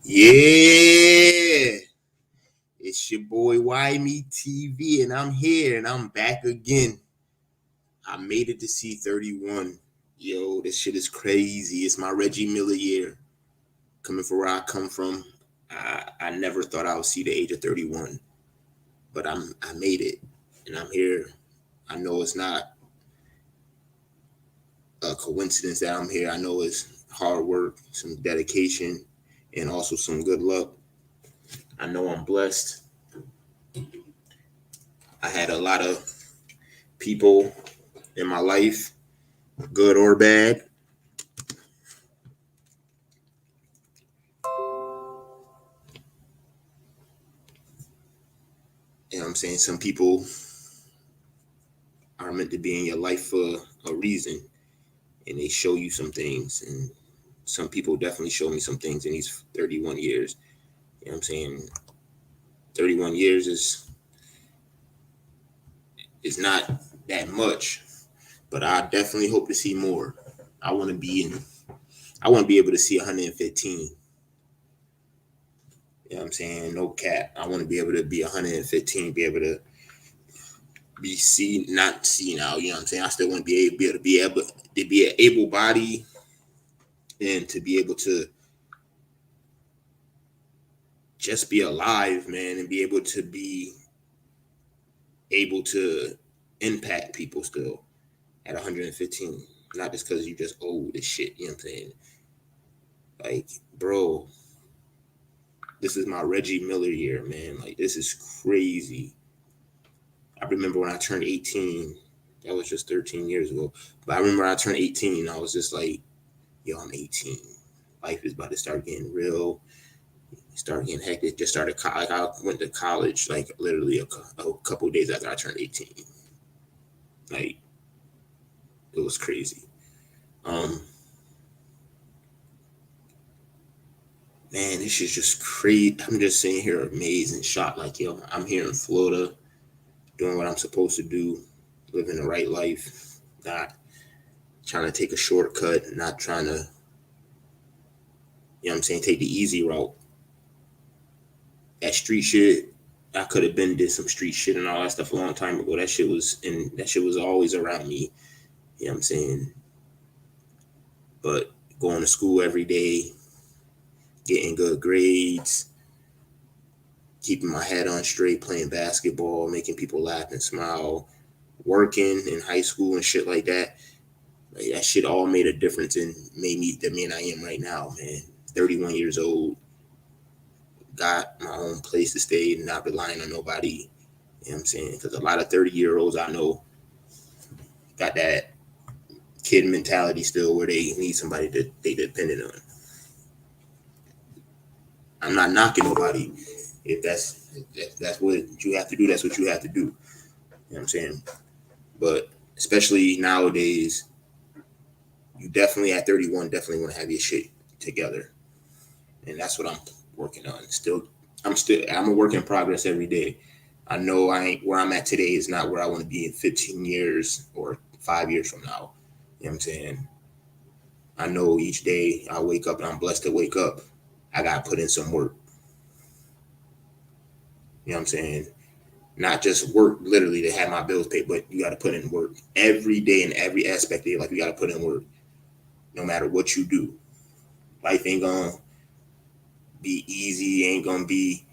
Yeah, it's your boy YME TV, and I'm here and I'm back again. I made it to C31. Yo, this shit is crazy. It's my Reggie Miller year. Coming from where I come from, I never thought I would see the age of 31, but I made it, and I'm here. I know it's not a coincidence that I'm here. I know it's hard work, some dedication, and also some good luck. I know I'm blessed. I had a lot of people in my life, good or bad. You know what I'm saying? Some people are meant to be in your life for a reason and they show you some things. And some people definitely show me some things in these 31 years. You know what I'm saying? 31 years is not that much, but I definitely hope to see more. I want to be in I want to be able to see 115. You know what I'm saying? No cap. I want to be able to be 115, be able to not see now. You know what I'm saying? I still want to be an able body and to be able to just be alive, man, and be able to impact people still at 115. Not just because you just old as shit. You know what I'm saying? Like, bro, this is my Reggie Miller year, man. Like, this is crazy. I remember when I turned 18. That was just 13 years ago. But I remember I turned 18. I was just like, yo, I'm 18. Life is about to start getting real. Start getting hectic. Just started like I went to college like literally a couple of days after I turned 18. Like it was crazy. Um, man, this is just crazy. I'm just sitting here amazed and shocked. Like yo, I'm here in Florida doing what I'm supposed to do, living the right life, not trying to take a shortcut, not trying to, you know what I'm saying, take the easy route. That street shit, I could have been did some street shit and all that stuff a long time ago. That shit was always around me. You know what I'm saying? But going to school every day, getting good grades, keeping my head on straight, playing basketball, making people laugh and smile, working in high school and shit like that. Like that shit all made a difference and made me the man I am right now, man. 31 years old, got my own place to stay, not relying on nobody. You know what I'm saying? Because a lot of 30-year-olds I know got that kid mentality still where they need somebody that they dependent on. I'm not knocking nobody. If that's what you have to do, that's what you have to do. You know what I'm saying? But especially nowadays, you definitely at 31 definitely want to have your shit together, and that's what I'm working on. I'm a work in progress every day. I know I ain't where I'm at today is not where I want to be in 15 years or 5 years from now. You know what I'm saying? I know each day I wake up and I'm blessed to wake up. I got to put in some work. You know what I'm saying? Not just work literally to have my bills paid, but you got to put in work every day in every aspect of your life. You got to put in work no matter what you do. Life ain't going to be easy, ain't going to be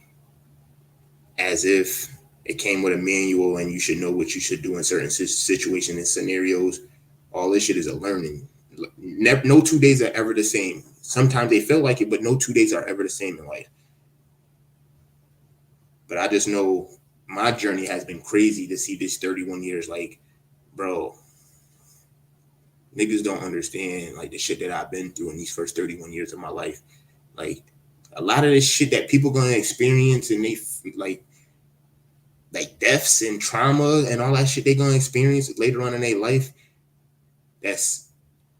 as if it came with a manual and you should know what you should do in certain situations and scenarios. All this shit is a learning. No 2 days are ever the same. Sometimes they feel like it, but no 2 days are ever the same in life. But I just know my journey has been crazy to see this 31 years. Like, bro, niggas don't understand like the shit that I've been through in these first 31 years of my life. Like, a lot of this shit that people gonna experience and they like deaths and trauma and all that shit they gonna experience later on in their life. That's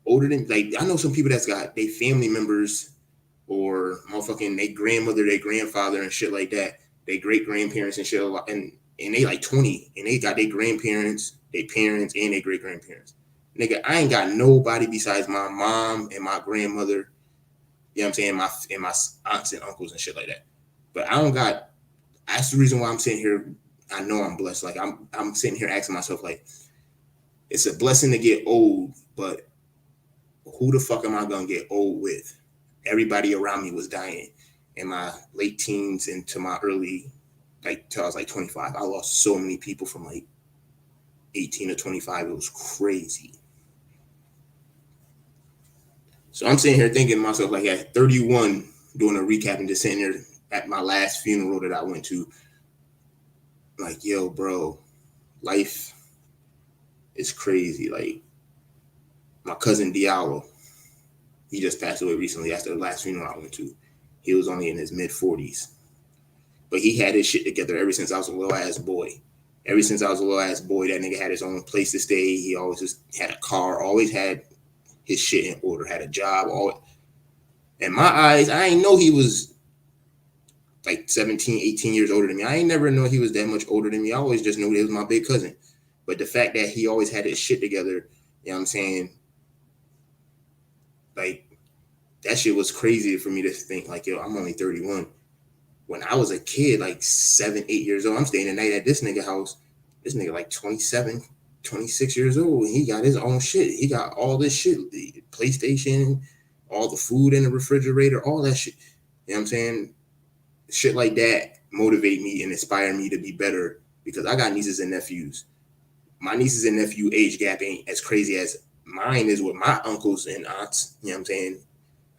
older than like I know some people that's got their family members or motherfucking their grandmother, their grandfather and shit like that, their great grandparents and shit, and they like 20 and they got their grandparents, their parents, and their great grandparents. Nigga, I ain't got nobody besides my mom and my grandmother You know what I'm saying? My aunts and uncles and shit like that. But I don't got. That's the reason why I'm sitting here. I know I'm blessed. Like I'm sitting here asking myself, like, it's a blessing to get old, but who the fuck am I gonna get old with? Everybody around me was dying in my late teens into my early, like till I was like 25. I lost so many people from like 18 to 25. It was crazy. So I'm sitting here thinking to myself, like at 31, doing a recap and just sitting there at my last funeral that I went to, like, yo, bro, life is crazy. Like my cousin Diallo, he just passed away recently. That's the last funeral I went to. He was only in his mid 40s, but he had his shit together ever since I was a little ass boy. Ever since I was a little ass boy, that nigga had his own place to stay. He always just had a car, always had his shit in order, had a job. All in my eyes, I ain't know he was like 17, 18 years older than me. I ain't never know he was that much older than me. I always just knew he was my big cousin. But the fact that he always had his shit together, you know what I'm saying? Like, that shit was crazy for me to think, like, yo, I'm only 31. When I was a kid, like 7, 8 years old, I'm staying the night at this nigga house. This nigga like 27, 26 years old. And he got his own shit. He got all this shit, the PlayStation, all the food in the refrigerator, all that shit. You know what I'm saying? Shit like that motivate me and inspire me to be better because I got nieces and nephews. My nieces and nephew age gap ain't as crazy as mine is with my uncles and aunts. You know what I'm saying?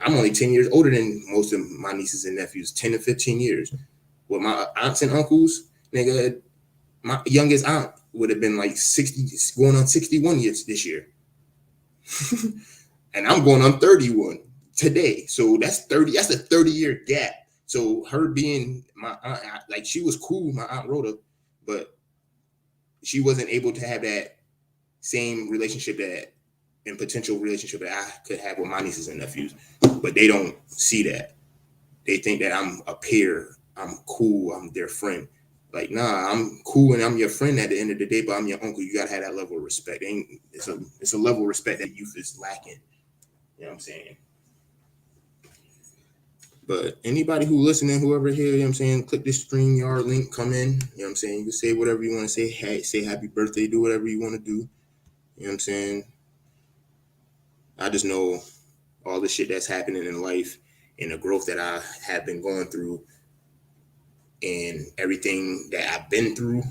I'm only 10 years older than most of my nieces and nephews, 10 to 15 years. With my aunts and uncles, nigga, my youngest aunt would have been like 60, going on 61 years this year. And I'm going on 31 today. So that's 30, that's a 30-year gap. So her being my aunt, like she was cool, my Aunt Rhoda, but she wasn't able to have that same relationship that and potential relationship that I could have with my nieces and nephews. But they don't see that. They think that I'm a peer, I'm cool, I'm their friend. Like, nah, I'm cool and I'm your friend at the end of the day, but I'm your uncle. You gotta have that level of respect. It's a level of respect that youth is lacking. You know what I'm saying? But anybody who listening, whoever here, you know what I'm saying, click this StreamYard link, come in. You know what I'm saying? You can say whatever you want to say. Hey, say happy birthday, do whatever you want to do. You know what I'm saying? I just know all the shit that's happening in life and the growth that I have been going through and everything that I've been through,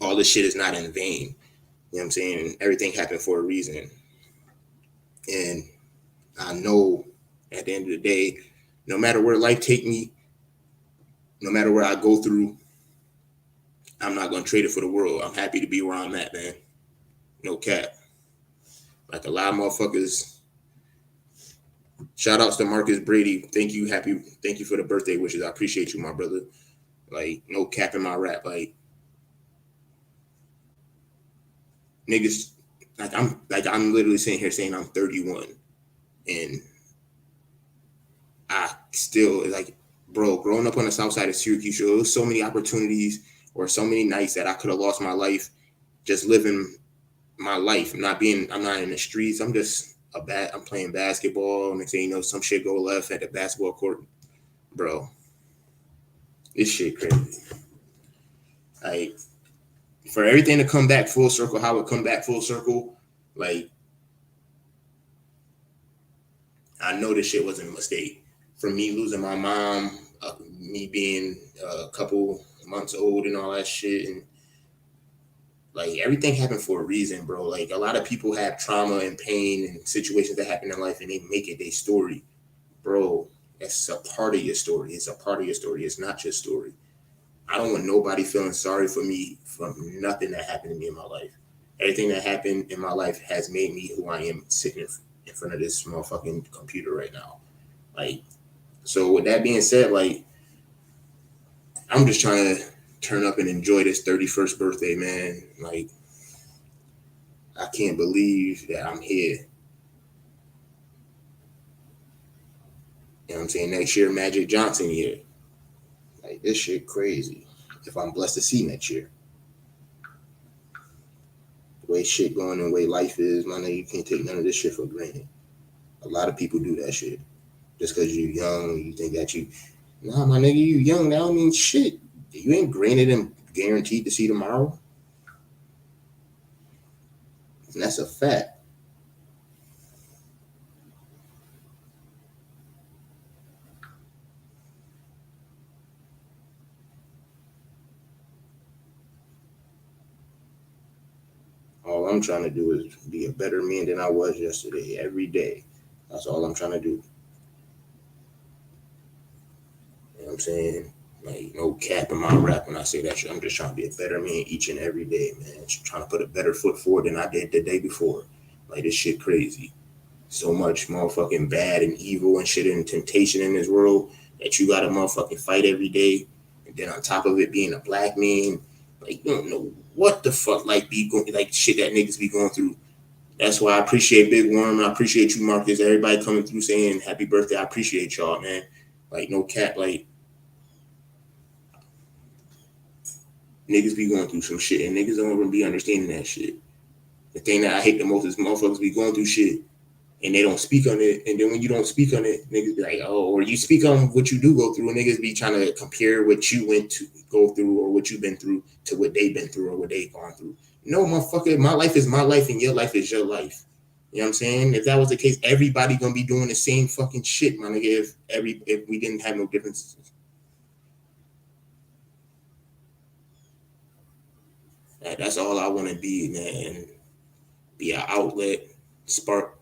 all this shit is not in vain. You know what I'm saying? Everything happened for a reason. And I know at the end of the day, no matter where life take me, no matter where I go through, I'm not gonna trade it for the world. I'm happy to be where I'm at, man. No cap. Like a lot of motherfuckers. Shout outs to Marcus Brady. Thank you for the birthday wishes. I appreciate you, my brother. Like, no cap in my rap. Like, niggas, I'm literally sitting here saying I'm 31. And I still, like, bro, growing up on the south side of Syracuse, there was so many opportunities or so many nights that I could have lost my life just living my life. I'm not in the streets. I'm playing basketball. Next thing you know, some shit go left at the basketball court. Bro, this shit crazy. Like, for everything to come back full circle, how it come back full circle, like, I know this shit wasn't a mistake. For me losing my mom, me being a couple months old and all that shit, and like everything happened for a reason, bro. Like a lot of people have trauma and pain and situations that happen in life and they make it their story. Bro, that's a part of your story. It's a part of your story. It's not your story. I don't want nobody feeling sorry for me from nothing that happened to me in my life. Everything that happened in my life has made me who I am sitting in front of this motherfucking computer right now. Like, so with that being said, like, I'm just trying to turn up and enjoy this 31st birthday, man. Like, I can't believe that I'm here. You know what I'm saying? Next year, Magic Johnson year. Like, this shit crazy. If I'm blessed to see next year. The way shit going and the way life is, my nigga, you can't take none of this shit for granted. A lot of people do that shit. Just because you young, you think that you, nah, my nigga, you young. That don't mean shit. You ain't granted and guaranteed to see tomorrow. And that's a fact. All I'm trying to do is be a better man than I was yesterday, every day. That's all I'm trying to do. You know what I'm saying? Like, no cap in my rap when I say that shit. I'm just trying to be a better man each and every day, man. Just trying to put a better foot forward than I did the day before. Like, this shit crazy. So much motherfucking bad and evil and shit and temptation in this world that you gotta motherfucking fight every day. And then on top of it being a black man, like, you don't know what the fuck like be going, like shit that niggas be going through. That's why I appreciate Big Worm. I appreciate you, Marcus. Everybody coming through saying happy birthday. I appreciate y'all, man. Like, no cap. Like, niggas be going through some shit and niggas don't even be understanding that shit. The thing that I hate the most is motherfuckers be going through shit and they don't speak on it. And then when you don't speak on it, niggas be like, oh, or you speak on what you do go through, and niggas be trying to compare what you went to go through or what you've been through to what they've been through or what they've gone through. No, motherfucker, my life is my life and your life is your life. You know what I'm saying? If that was the case, everybody gonna be doing the same fucking shit, my nigga. If we didn't have no differences, that's all I want to be, man. Be an outlet, spark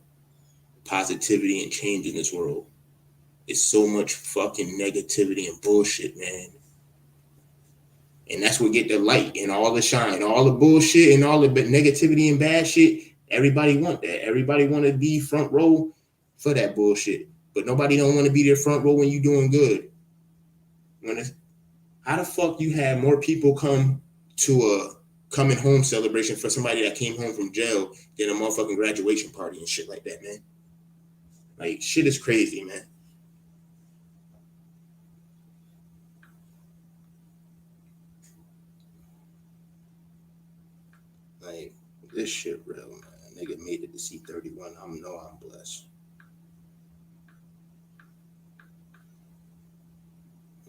positivity and change in this world. It's so much fucking negativity and bullshit, man. And that's what get the light and all the shine, all the bullshit and all the negativity and bad shit. Everybody want that. Everybody want to be front row for that bullshit. But nobody don't want to be there front row when you doing good. When it's, how the fuck you have more people come to a coming home celebration for somebody that came home from jail than a motherfucking graduation party and shit like that, man? Like, shit is crazy, man. Like, this shit real, man. Nigga made it to C31. I know I'm blessed.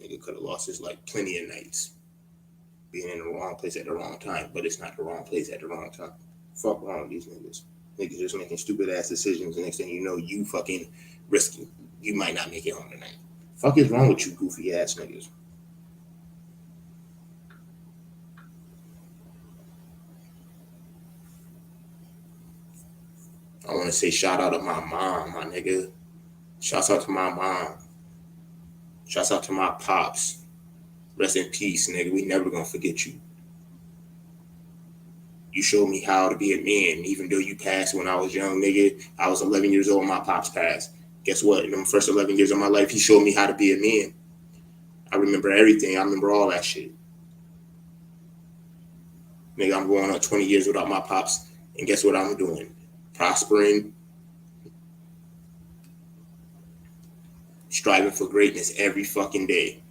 Nigga could have lost his life plenty of nights being in the wrong place at the wrong time, but it's not the wrong place at the wrong time. Fuck wrong with these niggas. Niggas just making stupid ass decisions, and next thing you know, you fucking risking. You might not make it home tonight. Fuck is wrong with you, goofy ass niggas? I want to say shout out to my mom, my nigga. Shouts out to my mom. Shouts out to my pops. Rest in peace, nigga. We never gonna forget you. You showed me how to be a man, even though you passed when I was young, nigga. I was 11 years old, my pops passed. Guess what? In the first 11 years of my life, he showed me how to be a man. I remember everything. I remember all that shit. Nigga, I'm going on 20 years without my pops, and guess what I'm doing? Prospering, striving for greatness every fucking day.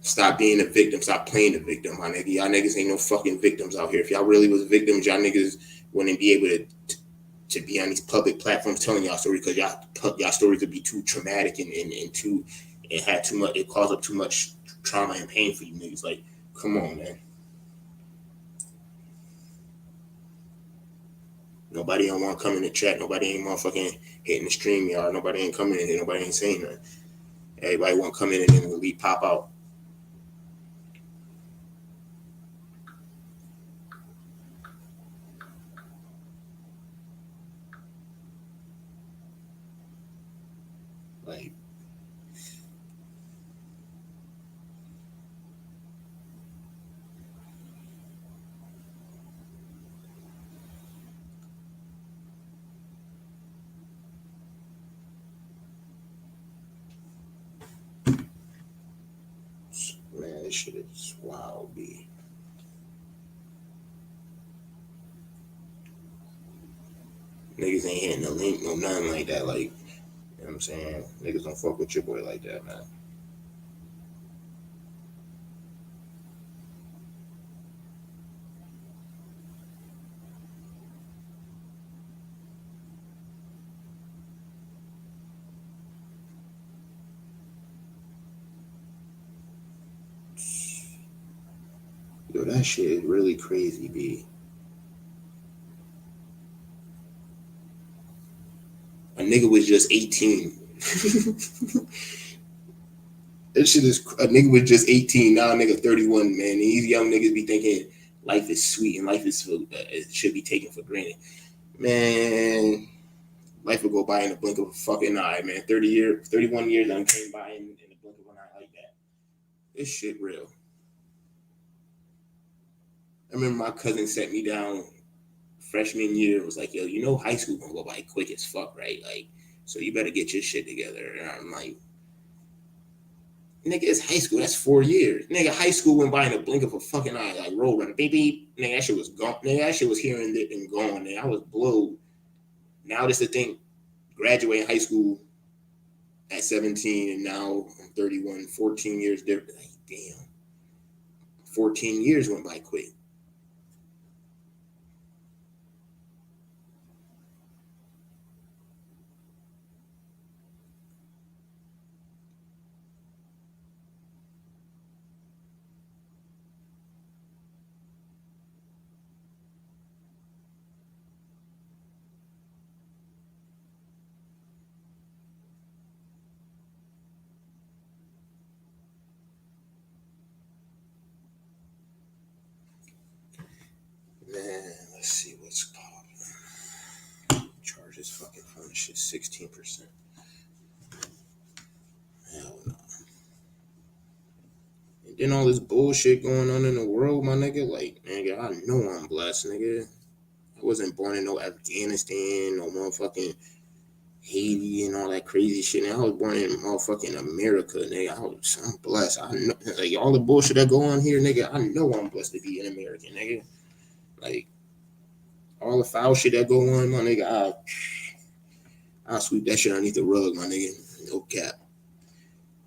Stop being a victim. Stop playing the victim, my nigga. Y'all niggas ain't no fucking victims out here. If y'all really was victims, y'all niggas wouldn't be able to be on these public platforms telling y'all stories, because y'all stories would be too traumatic and too, it had too much, it caused up too much trauma and pain for you niggas. Like, come on, man. Nobody don't want to come in the chat. Nobody ain't motherfucking hitting the stream, y'all. Nobody ain't coming in here. Nobody ain't saying nothing. Everybody want to come in and then we pop out. Like, man, this shit is wild, B. Niggas ain't hitting the link, no nothing like that. Like, you know what I'm saying? Niggas don't fuck with your boy like that, man. Yo, that shit is really crazy, B. A nigga was just 18. That shit is a nigga was just 18. Now a nigga 31, man. These young niggas be thinking life is sweet and life is it should be taken for granted. Man, life will go by in the blink of a fucking eye, man. 31 years done came by in the blink of an eye like that. This shit real. I remember my cousin sat me down freshman year, was like, yo, you know high school gonna go by quick as fuck, right? Like, so you better get your shit together. And I'm like, nigga, it's high school. That's 4 years. Nigga, high school went by in the blink of a fucking eye, like roll runner, baby. Nigga, that shit was gone. Nigga, that shit was here and there and gone. Nigga, I was blowed. Now this the thing, graduating high school at 17 and now I'm 31, 14 years different. Like, damn. 14 years went by quick. Man, let's see what's popping. Charge this fucking phone. This shit 16%. Hell no. And then all this bullshit going on in the world, my nigga. Like, nigga, I know I'm blessed, nigga. I wasn't born in no Afghanistan, no motherfucking Haiti and all that crazy shit. Nigga, I was born in motherfucking America, nigga. I'm blessed. I know, like, all the bullshit that go on here, nigga. I know I'm blessed to be an American, nigga. Like, all the foul shit that go on, my nigga, I'll sweep that shit underneath the rug, my nigga. No cap.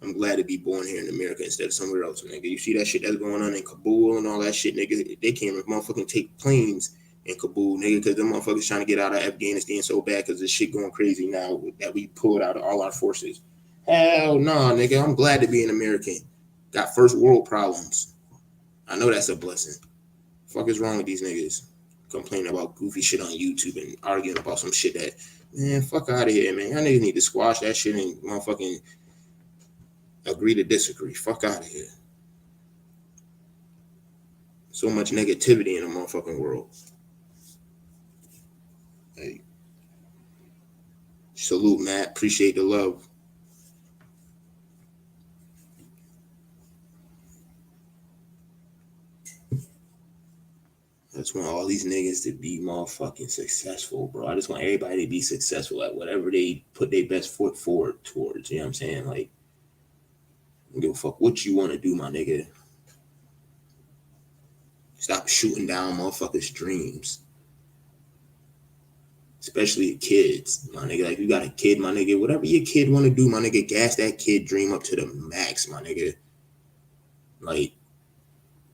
I'm glad to be born here in America instead of somewhere else, nigga. You see that shit that's going on in Kabul and all that shit, nigga. They can't motherfucking take planes in Kabul, nigga, because them motherfuckers trying to get out of Afghanistan so bad because this shit going crazy now that we pulled out of all our forces. Hell no, nigga. I'm glad to be an American. Got first world problems. I know that's a blessing. Fuck is wrong with these niggas? Complaining about goofy shit on YouTube and arguing about some shit that, man, fuck out of here, man. Y'all niggas need to squash that shit and motherfucking agree to disagree. Fuck out of here. So much negativity in the motherfucking world. Hey, salute, Matt. Appreciate the love. I just want all these niggas to be motherfucking successful, bro. I just want everybody to be successful at whatever they put their best foot forward towards. You know what I'm saying? Like, I don't give a fuck what you want to do, my nigga. Stop shooting down motherfuckers' dreams. Especially kids, my nigga. Like, you got a kid, my nigga. Whatever your kid want to do, my nigga, gas that kid dream up to the max, my nigga. Like,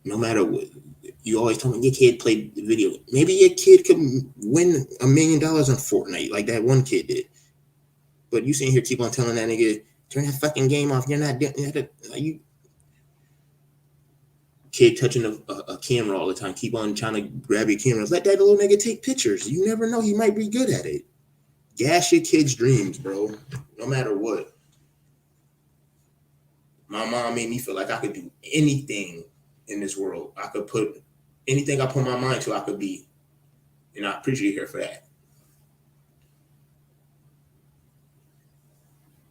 no matter what, you always tell me your kid played the video. Maybe your kid could win $1 million on Fortnite, like that one kid did. But you sitting here keep on telling that nigga, turn that fucking game off. You're not you kid touching a camera all the time. Keep on trying to grab your cameras. Let that little nigga take pictures. You never know. He might be good at it. Gas your kids' dreams, bro. No matter what. My mom made me feel like I could do anything in this world. I could put anything I put my mind to, I could be. And I appreciate her for that.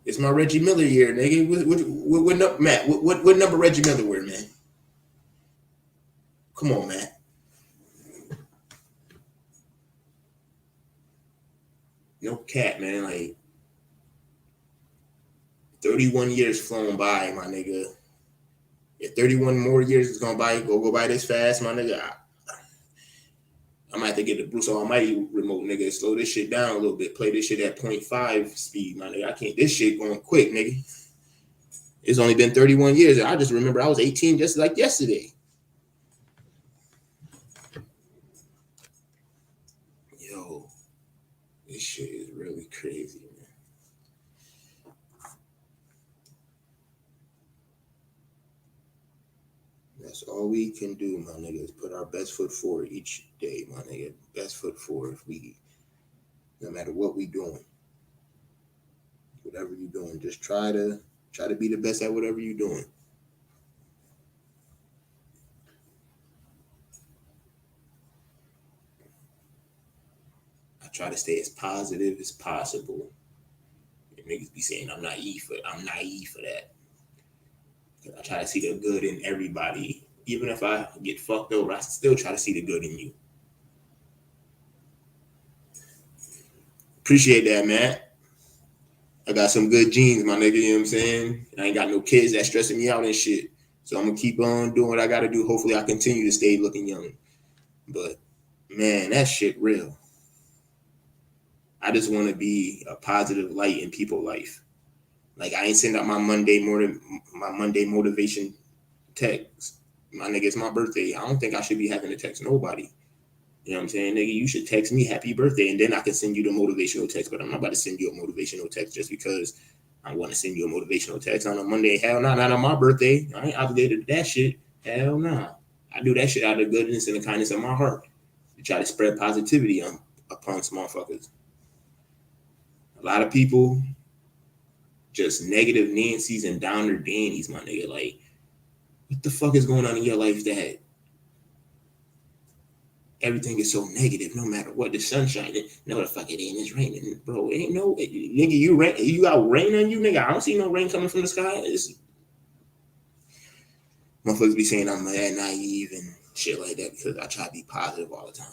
It's my Reggie Miller year, nigga. What number Reggie Miller wear, man? Come on, man. No cap, man. Like, 31 years flown by, my nigga. If 31 more years is gonna go by this fast, my nigga, I might have to get the Bruce Almighty remote, nigga. Slow this shit down a little bit. Play this shit at 0.5 speed, my nigga. I can't. This shit going quick, nigga. It's only been 31 years. I just remember I was 18 just like yesterday. Yo, this shit is really crazy, man. That's all we we can do, my nigga, is put our best foot forward each day, my nigga. Best foot forward. No matter what we doing, whatever you doing, just try to be the best at whatever you doing. I try to stay as positive as possible. And niggas be saying I'm naive for that. I try to see the good in everybody. Even if I get fucked over, I still try to see the good in you. Appreciate that, man. I got some good genes, my nigga, you know what I'm saying? I ain't got no kids that stressing me out and shit. So I'm gonna keep on doing what I gotta do. Hopefully I continue to stay looking young. But man, that shit real. I just want to be a positive light in people's life. Like I ain't send out my Monday motivation text. My nigga, it's my birthday. I don't think I should be having to text nobody. You know what I'm saying, nigga? You should text me happy birthday, and then I can send you the motivational text. But I'm not about to send you a motivational text just because I want to send you a motivational text on a Monday. Hell no, not on my birthday. I ain't obligated to that shit. Hell no. I do that shit out of the goodness and the kindness of my heart to try to spread positivity upon small fuckers. A lot of people just negative Nancy's and downer Danny's, my nigga. Like, what the fuck is going on in your life that everything is so negative no matter what? The sun shining. No, the fuck it ain't. It's raining. Bro, it ain't no... Nigga, you got rain on you, nigga? I don't see no rain coming from the sky. Motherfuckers be saying I'm mad naive and shit like that because I try to be positive all the time.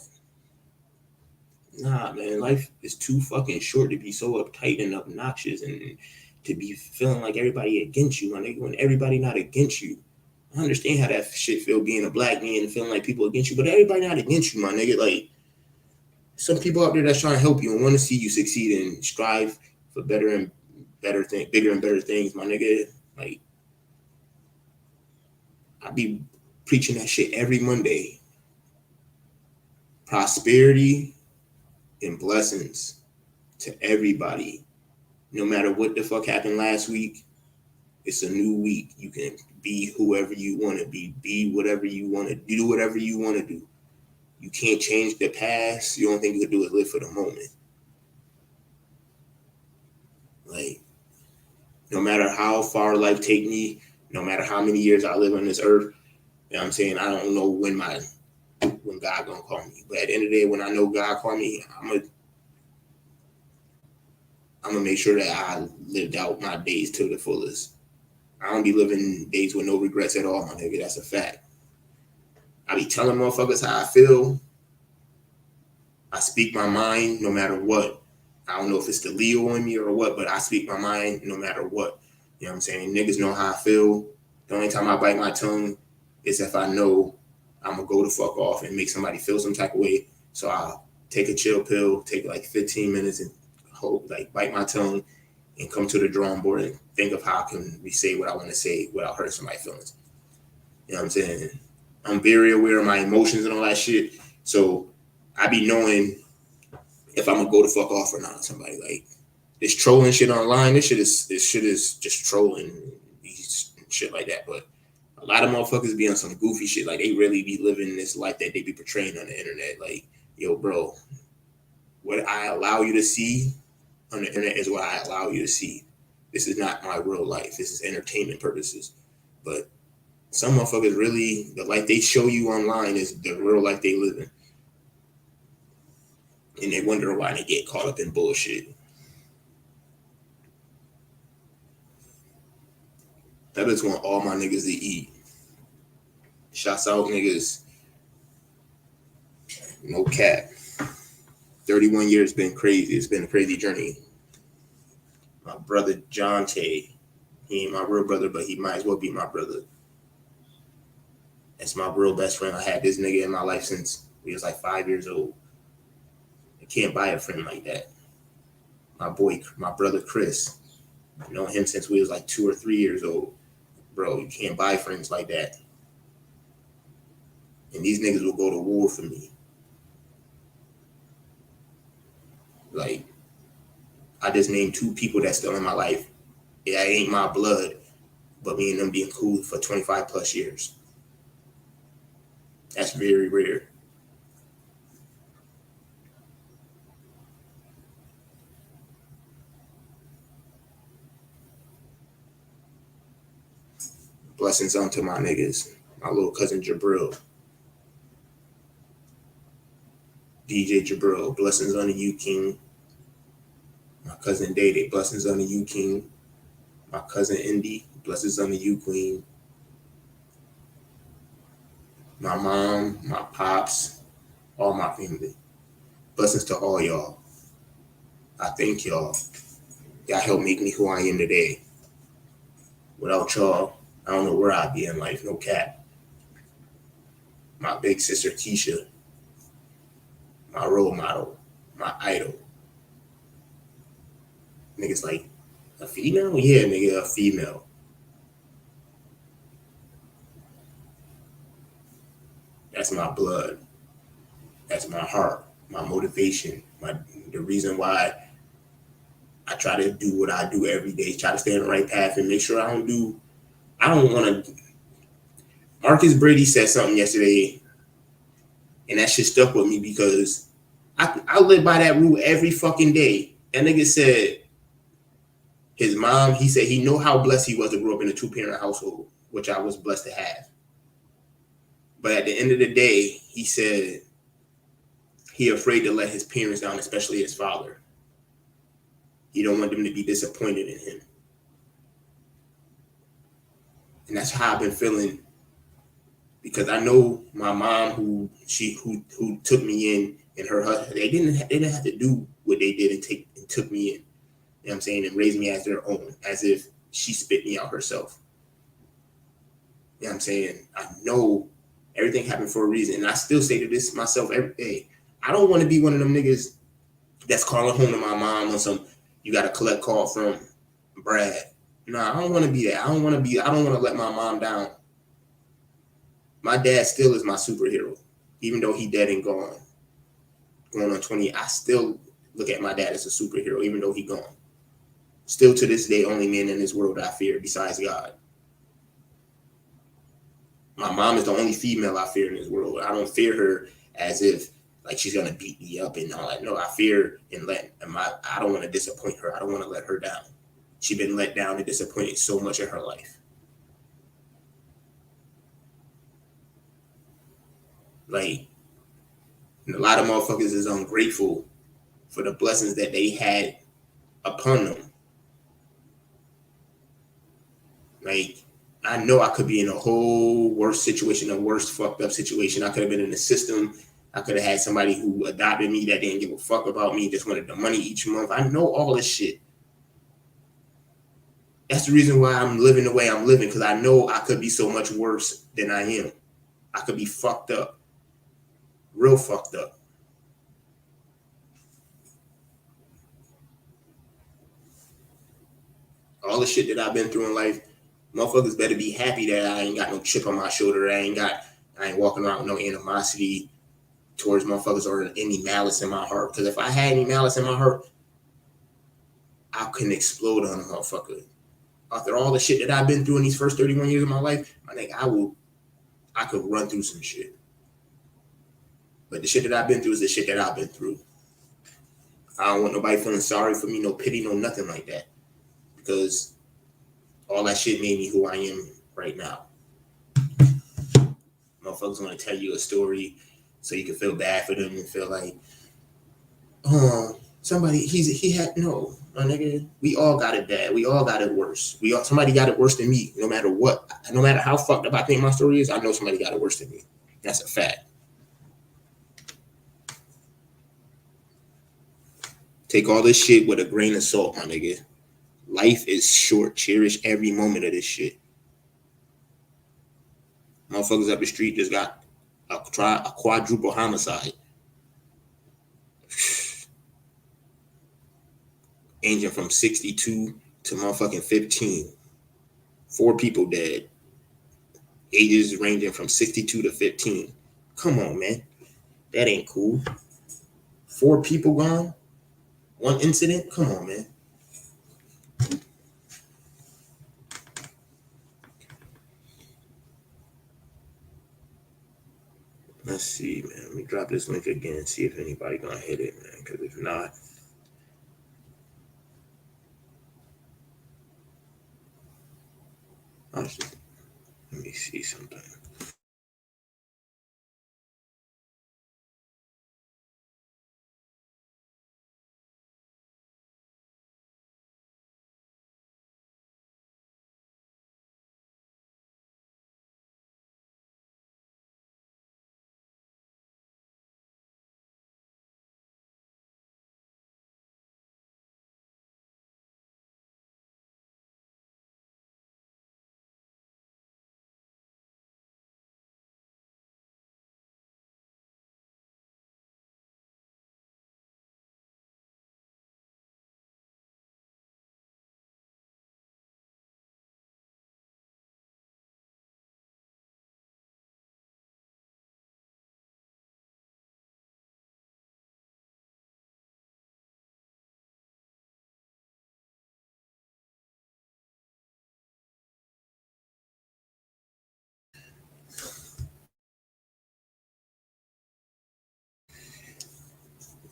Nah, man, life is too fucking short to be so uptight and obnoxious and to be feeling like everybody against you, my nigga, when everybody not against you. I understand how that shit feel being a black man and feeling like people against you, but everybody not against you, my nigga. Like, some people out there that's trying to help you and want to see you succeed and strive for bigger and better things, my nigga. Like, I be preaching that shit every Monday. Prosperity and blessings to everybody. No matter what the fuck happened last week, it's a new week. You can be whoever you want to be whatever you want to do, whatever you want to do. You can't change the past. The only thing you can do is live for the moment. Like, no matter how far life take me, no matter how many years I live on this earth, you know what I'm saying, I don't know when God gonna call me. But at the end of the day, when I know God call me, I'm gonna make sure that I lived out my days to the fullest. I don't be living days with no regrets at all, my nigga. That's a fact. I be telling motherfuckers how I feel. I speak my mind no matter what. I don't know if it's the Leo in me or what, but I speak my mind no matter what. You know what I'm saying? Niggas know how I feel. The only time I bite my tongue is if I know I'm gonna go the fuck off and make somebody feel some type of way. So I'll take a chill pill, take like 15 minutes and bite my tongue and come to the drawing board and think of how I can say what I want to say without hurting somebody's feelings. You know what I'm saying? I'm very aware of my emotions and all that shit. So I be knowing if I'm gonna go the fuck off or not. Somebody like this trolling shit online. This shit is just trolling these shit like that. But a lot of motherfuckers be on some goofy shit. Like they really be living this life that they be portraying on the internet. Like, yo, bro, what I allow you to see on the internet is what I allow you to see. This is not my real life. This is entertainment purposes. But some motherfuckers really, the life they show you online is the real life they live in. And they wonder why they get caught up in bullshit. I just want all my niggas to eat. Shouts out niggas. No cap. 31 years been crazy. It's been a crazy journey. My brother John Tay, he ain't my real brother, but he might as well be my brother. That's my real best friend. I had this nigga in my life since we was like 5 years old. I can't buy a friend like that. My brother Chris, I've known him since we was like 2 or 3 years old. Bro, you can't buy friends like that. And these niggas will go to war for me. Like, I just named 2 people that's still in my life. Yeah, it ain't my blood, but me and them being cool for 25 plus years. That's very rare. Blessings unto my niggas. My little cousin Jabril. DJ Jabril. Blessings unto you, King. My cousin Dede. Blessings unto you, King. My cousin Indy. Blessings unto you, Queen. My mom, my pops, all my family. Blessings to all y'all. I thank y'all. Y'all helped make me who I am today. Without y'all, I don't know where I'd be in life, no cap. My big sister Keisha, my role model, my idol. Niggas like, a female? Yeah, nigga, a female. That's my blood. That's my heart, my motivation, the reason why I try to do what I do every day, try to stay on the right path and make sure I don't want to. Marcus Brady said something yesterday, and that shit stuck with me because I live by that rule every fucking day. That nigga said his mom, he said he know how blessed he was to grow up in a 2-parent household, which I was blessed to have. But at the end of the day, he said he afraid to let his parents down, especially his father. He don't want them to be disappointed in him. And that's how I've been feeling, because I know my mom who took me in and her husband, they didn't have to do what they did and took me in. You know what I'm saying? And raised me as their own, as if she spit me out herself. You know what I'm saying? I know everything happened for a reason. And I still say to this myself every day, I don't want to be one of them niggas that's calling home to my mom on some, you got to collect call from Brad. Nah, I don't want to be that. I don't want to let my mom down. My dad still is my superhero. Even though he dead and gone. Going on 20, I still look at my dad as a superhero, even though he gone. Still to this day, only man in this world I fear besides God. My mom is the only female I fear in this world. I don't fear her as if like she's gonna beat me up and all that. No, I fear I don't want to disappoint her. I don't want to let her down. She's been let down and disappointed so much in her life. Like, a lot of motherfuckers is ungrateful for the blessings that they had upon them. Like, I know I could be in a whole worse situation, a worse fucked up situation. I could have been in the system. I could have had somebody who adopted me that didn't give a fuck about me, just wanted the money each month. I know all this shit. That's the reason why I'm living the way I'm living, because I know I could be so much worse than I am. I could be fucked up. Real fucked up. All the shit that I've been through in life, motherfuckers better be happy that I ain't got no chip on my shoulder. I ain't walking around with no animosity towards motherfuckers or any malice in my heart. Because if I had any malice in my heart, I couldn't explode on a motherfucker. After all the shit that I've been through in these first 31 years of my life, I think I could run through some shit. But the shit that I've been through is the shit that I've been through. I don't want nobody feeling sorry for me, no pity, no nothing like that. Because all that shit made me who I am right now. Motherfuckers want to tell you a story so you can feel bad for them and feel like, oh, no, my nigga. We all got it bad. We all got it worse. Somebody got it worse than me. No matter what, no matter how fucked up I think my story is, I know somebody got it worse than me. That's a fact. Take all this shit with a grain of salt, my nigga. Life is short. Cherish every moment of this shit. Motherfuckers up the street just got a quadruple homicide. Ranging from 62 to motherfucking 15. 4 people dead. Ages ranging from 62 to 15. Come on, man. That ain't cool. 4 people gone? 1 incident? Come on, man. Let's see, man. Let me drop this link again. See if anybody gonna hit it, man. Because if not, let me see something.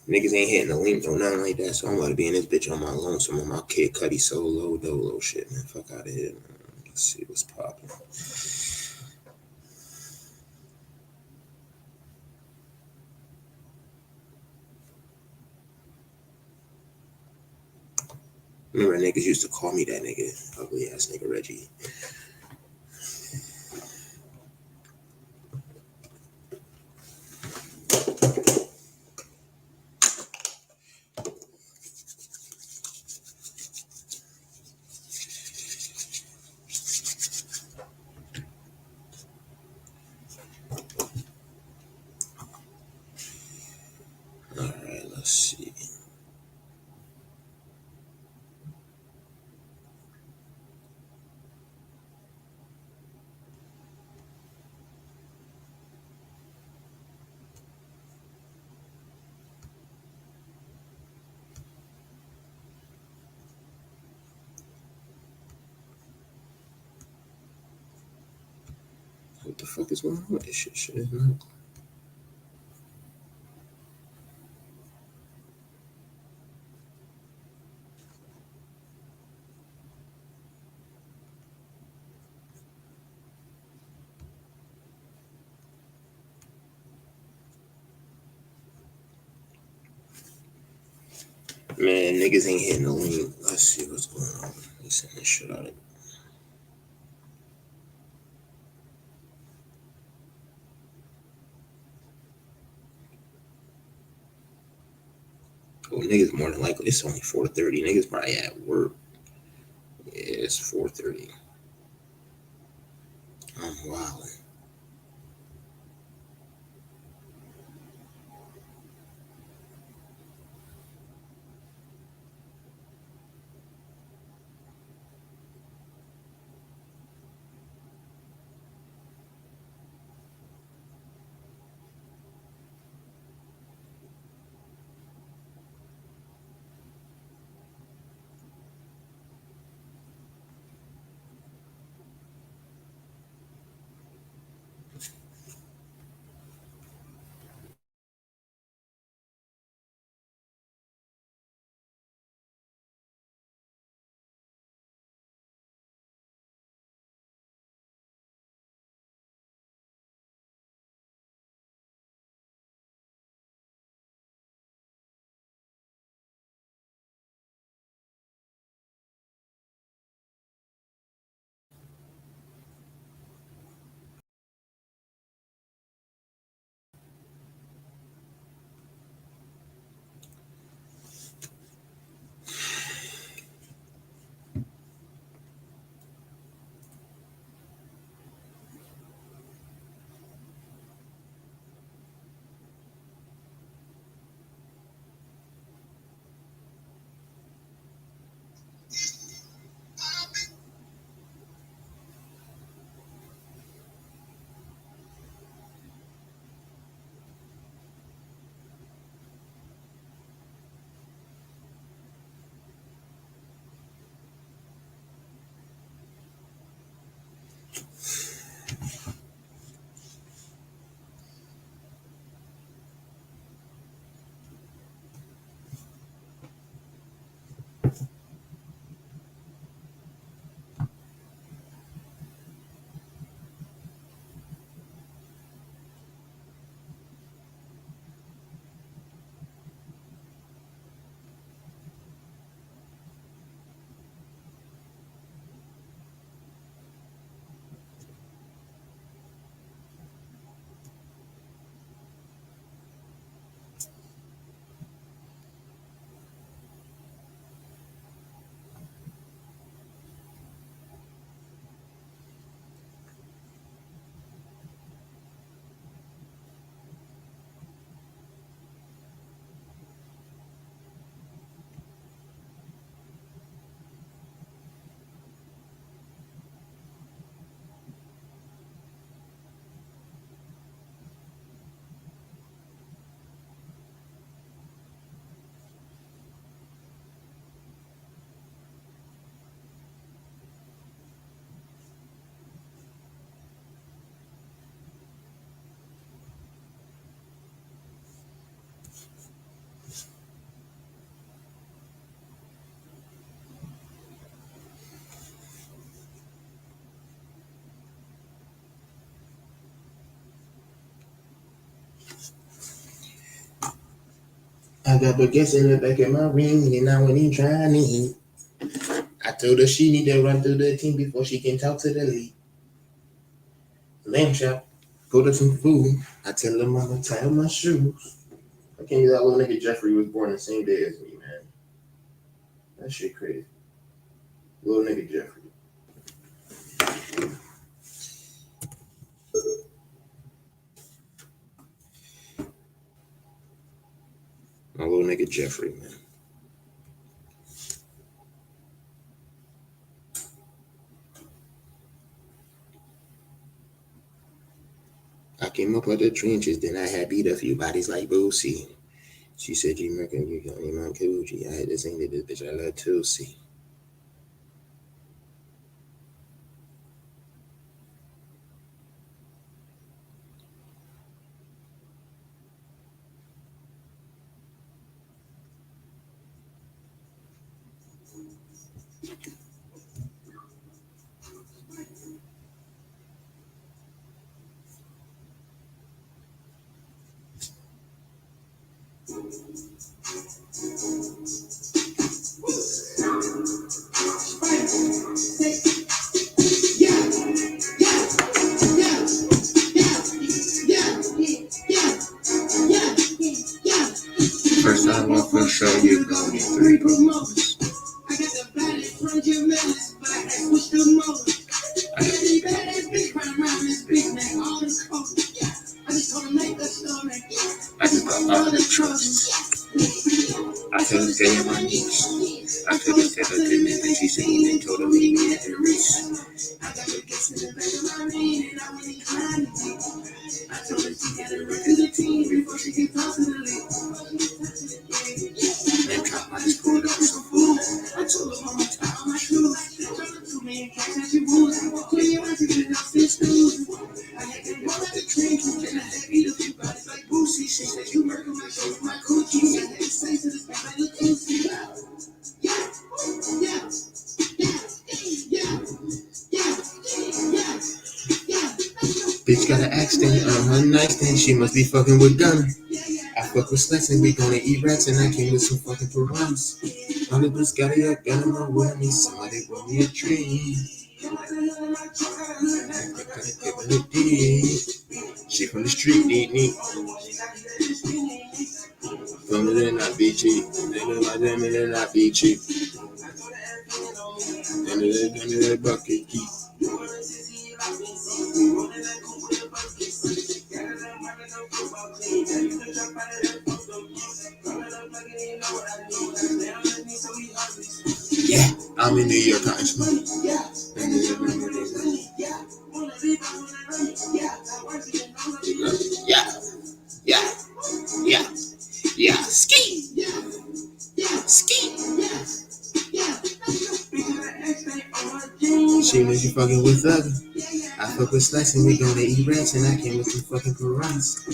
Niggas ain't hitting the link or nothing like that, so I'm about to be in this bitch on my lonesome on my Kid Cudi solo dolo shit, man. Fuck out of here, man. Let's see what's popping. Remember, niggas used to call me that nigga, ugly ass nigga Reggie. All right, let's see. What the fuck is going on with this shit? Shit is not. Man, niggas ain't hitting the link. Let's see what's going on. Let's send this shit out. Oh, niggas more than likely. It's only 4:30. Niggas probably at work. Yeah, it's 4:30. I'm wildin'. I got baguettes in the back of my ring, and I went in trying to eat. I told her she need to run through the team before she can talk to the lead. Lamb chop, go to some food. I tell her mama tie my shoes. I can't believe that little nigga Jeffrey was born the same day as me, man. That shit crazy. Little nigga Jeffrey. My little nigga Jeffrey, man. I came up with the trenches, then I had beat a few bodies like Boosie. She said, G Merkin, you got me my coochie. I had to sing to this bitch I love to see. First time I for sure you gon' need 3 promoters. I got the body from your melons, but I can't push the motor. I got the badass big crime around this big man, all this coke. I just wanna make a story. I just got all the trust. I couldn't tell you my niece. I couldn't tell her to this thing she said and told her we needed to reach. I got the gifts in the back of my ring and I went inclined to take. I told her she had to run to the team before she could talk to the league. Then drop my just pulled up some food. I told her mama tie on my shoes. Told her 2 million cash out your boots. So you want to get it off this news. I had to roll out the drink and I had to eat a few bodies like Boosie. She said you murder my show with my coochie. I had to say to this man like look Lucy. Bitch got an accent on her nightstand. She must be fucking with Gunna. I fuck with sluts and we gonna eat rats and I came with some fucking piranhas. On the blue scotty, I got him on with me. Somebody brought me a tree. She from the street, neat. From the not be cheap. They not be cheap. And the bucket keep. Yeah, I'm in New York, yeah, ski. She knows you fucking with Thugger. I fuck with sluts and we gonna eat rats and I came with some fucking piranhas.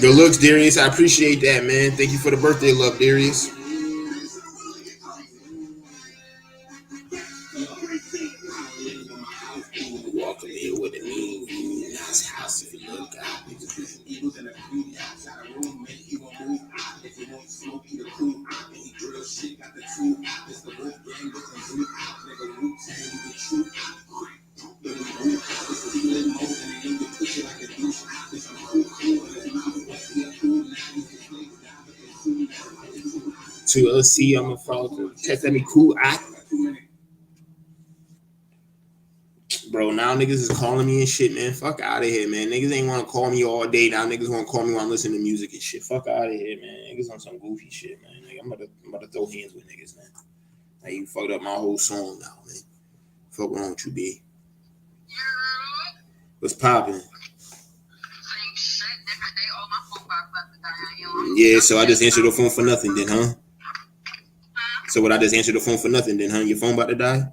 Good looks, Darius. I appreciate that, man. Thank you for the birthday love, Darius. Walking here with a mean nice house if you look out. To LC, I'm a follow. Test me cool. Bro, now niggas is calling me and shit, man. Fuck out of here, man. Niggas ain't want to call me all day. Now niggas want to call me while I'm listening to music and shit. Fuck out of here, man. Niggas on some goofy shit, man. Like, I'm about to throw hands with niggas, man. Like, you fucked up my whole song now, man. Fuck wrong with you, B? What's poppin'? Yeah, so I just answered the phone for nothing then, huh? So would I just answer the phone for nothing? Then, huh? Your phone about to die?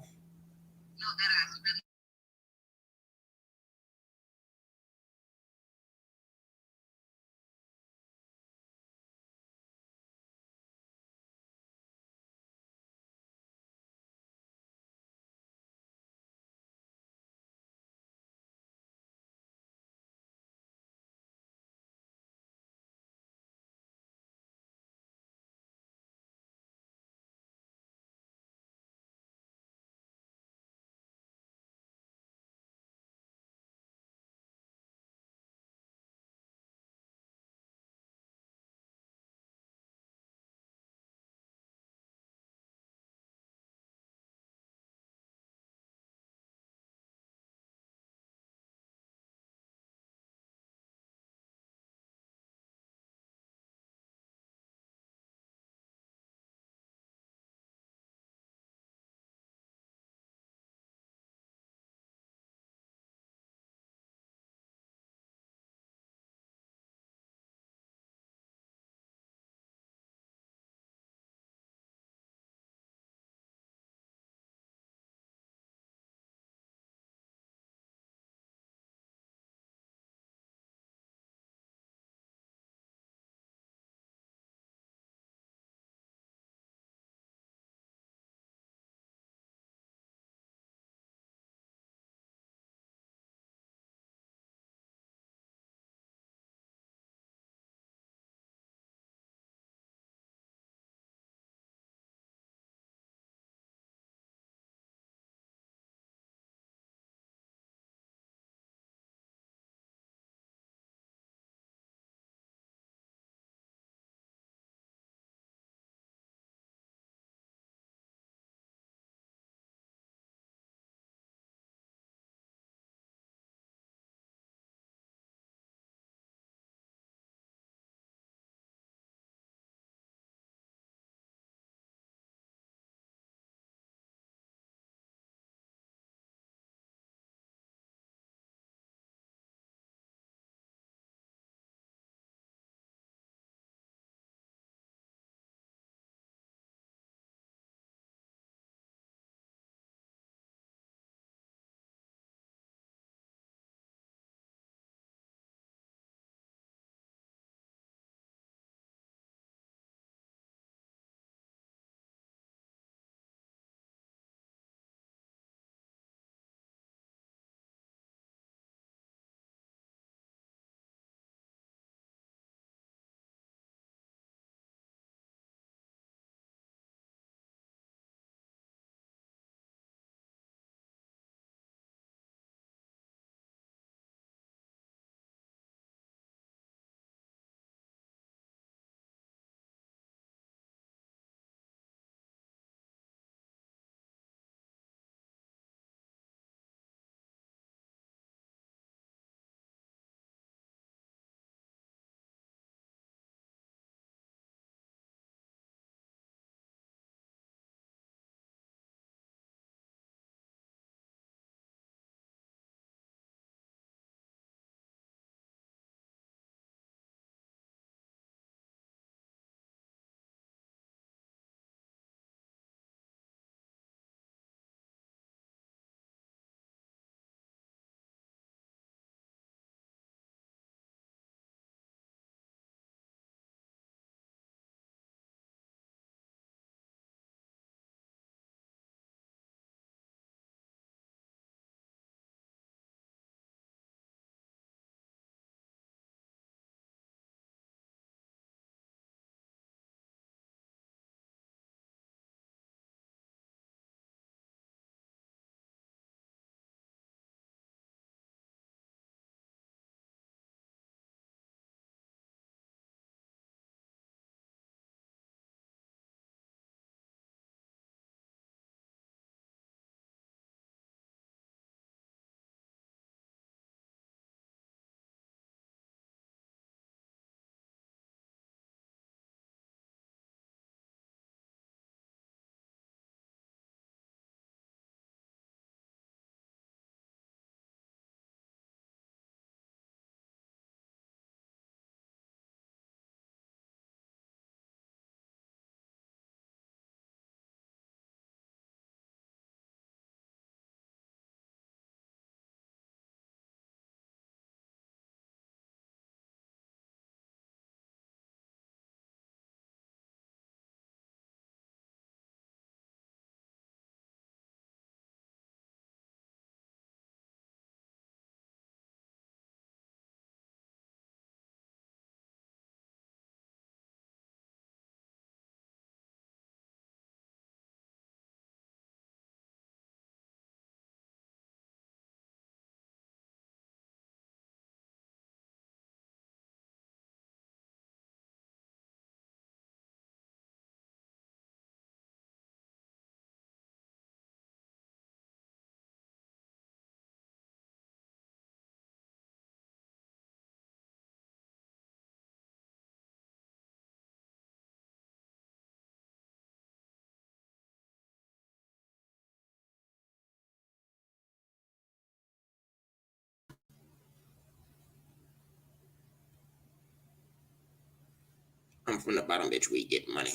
I'm from the bottom, bitch. We get money.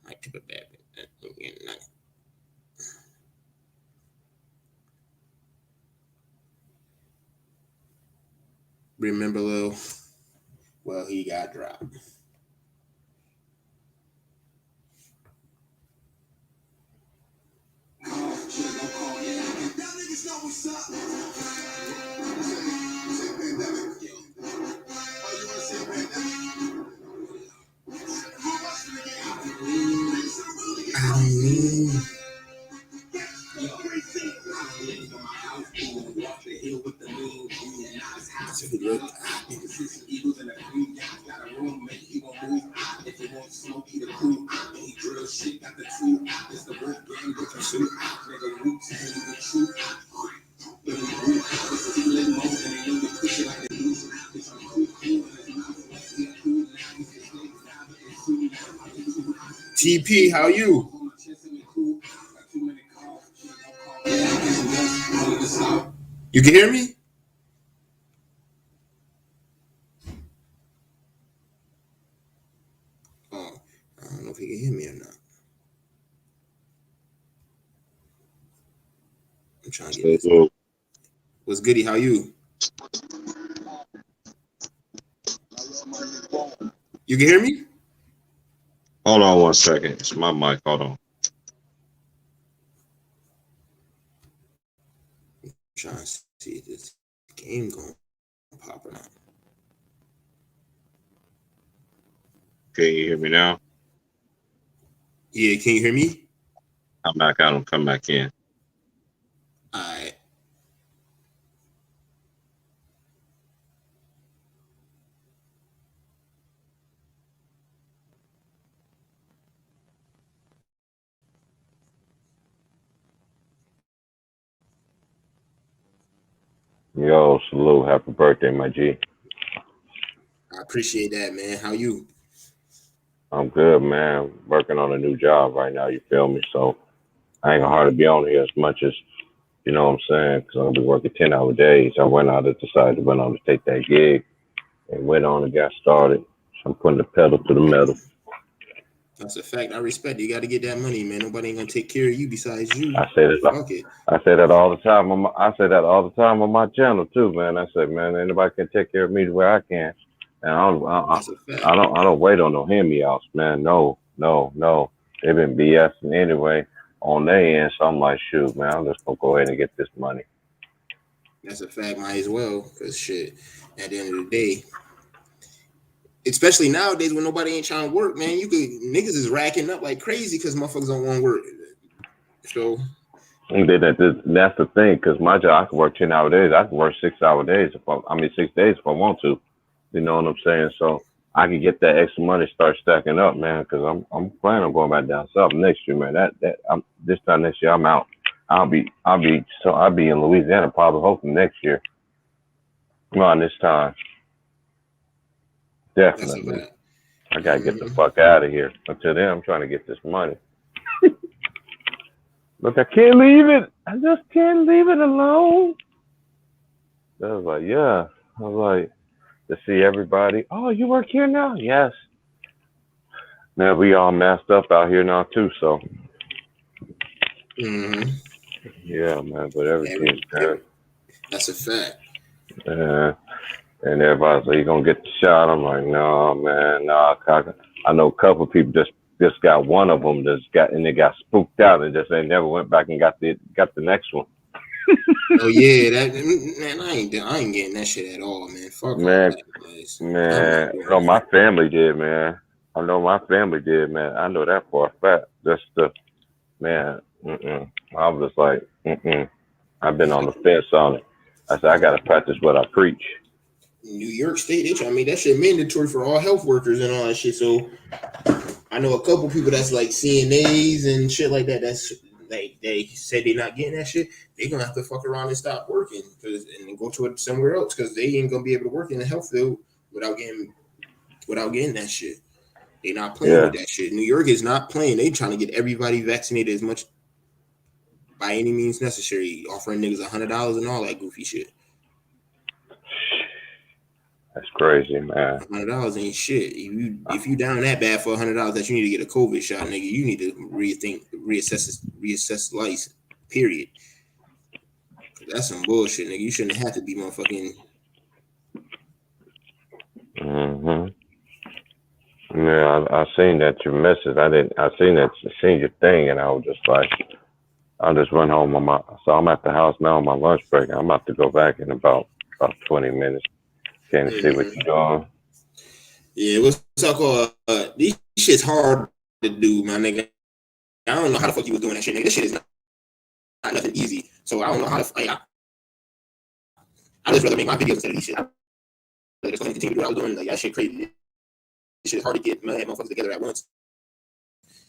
I took a bad bit. Remember, Lil? Well, he got dropped. TP, how you? You can hear me? Oh, I don't know if he can hear me or not. I'm trying to get this. What's goody? How you? You can hear me? Hold on 1 second. It's my mic. Hold on. I'm trying to see if this game going pop or not. Can you hear me now? Yeah, can you hear me? Come back out and come back in. All right. Yo, salute. Happy birthday, my G. I appreciate that, man. How you? I'm good, man. Working on a new job right now. You feel me? So I ain't gonna hardly be on here as much as, you know what I'm saying? Because I'm gonna be working 10-hour days. I went out and decided to went on to take that gig and went on and got started. So I'm putting the pedal to the metal. That's a fact. I respect it. You got to get that money, man. Nobody ain't gonna take care of you besides you. I say that. Fuck it. I say that all the time. I say that all the time on my channel too, man. I say, man, anybody can take care of me the way I can, and That's a fact. I don't wait on no hand-me-outs, man. No, no, no. They've been BSing anyway on their end, so I'm like, shoot, man, I'm just gonna go ahead and get this money. That's a fact. Might as well, cause shit. At the end of the day, especially nowadays when nobody ain't trying to work, man, you could niggas is racking up like crazy because motherfuckers don't want to work. So And then that's the thing, because my job, I can work 10-hour days. I can work 6-hour days I mean 6 days if I want to. You know what I'm saying? So I can get that extra money, start stacking up, man. Because I'm planning on going back down south next year, man. This time next year I'm out. I'll be in Louisiana probably hoping next year around this time. that's a Definitely, fact. I gotta get the fuck out of here. Until then, I'm trying to get this money. Look, I can't leave it. I just can't leave it alone. I was like, yeah. I was like, to see everybody. Oh, you work here now? Yes. Man, we all messed up out here now too. So Mm-hmm. yeah, man. But everything's good. That's a fact. And everybody's like, you gonna get the shot? I'm like, no, man, no. I know a couple of people just got one of them and they got spooked out and just ain't never went back and got the next one. Oh yeah, that man, I ain't getting that shit at all, man. Fuck all Man, that, guys. I'm not man, I doing know my that. family did, man. I know my family did, man. I know that for a fact. Just the man. I was just like, I've been on the fence on it. I said I gotta practice what I preach. New York State, they try to make that shit mandatory for all health workers and all that shit. So I know a couple people that's like CNAs and shit like that. That's they said they're not getting that shit. They gonna have to fuck around and stop working and then go to it somewhere else because they ain't gonna be able to work in the health field without getting that shit. They not playing Yeah, with that shit. New York is not playing. They trying to get everybody vaccinated as much by any means necessary, offering niggas $100 and all that goofy shit. That's crazy, man. $100 ain't shit. If you down that bad for $100 that you need to get a COVID shot, nigga, you need to reassess life. Period. That's some bullshit, nigga. You shouldn't have to be motherfucking. Hmm. Yeah, I seen that your message. I didn't. I seen that. Seen your thing, and I was just like, I just run home on my. So I'm at the house now on my lunch break. I'm about to go back in about 20 minutes. Can see what Mhm. you're doing. Yeah, what's up called? These shit's hard to do, my nigga. I don't know how the fuck you was doing that shit, nigga. This shit is not nothing easy. So I don't know how to. I just rather make my videos instead of these shit. I just want to continue to do what I was doing. Like that shit crazy. This shit is hard to get mad motherfuckers together at once,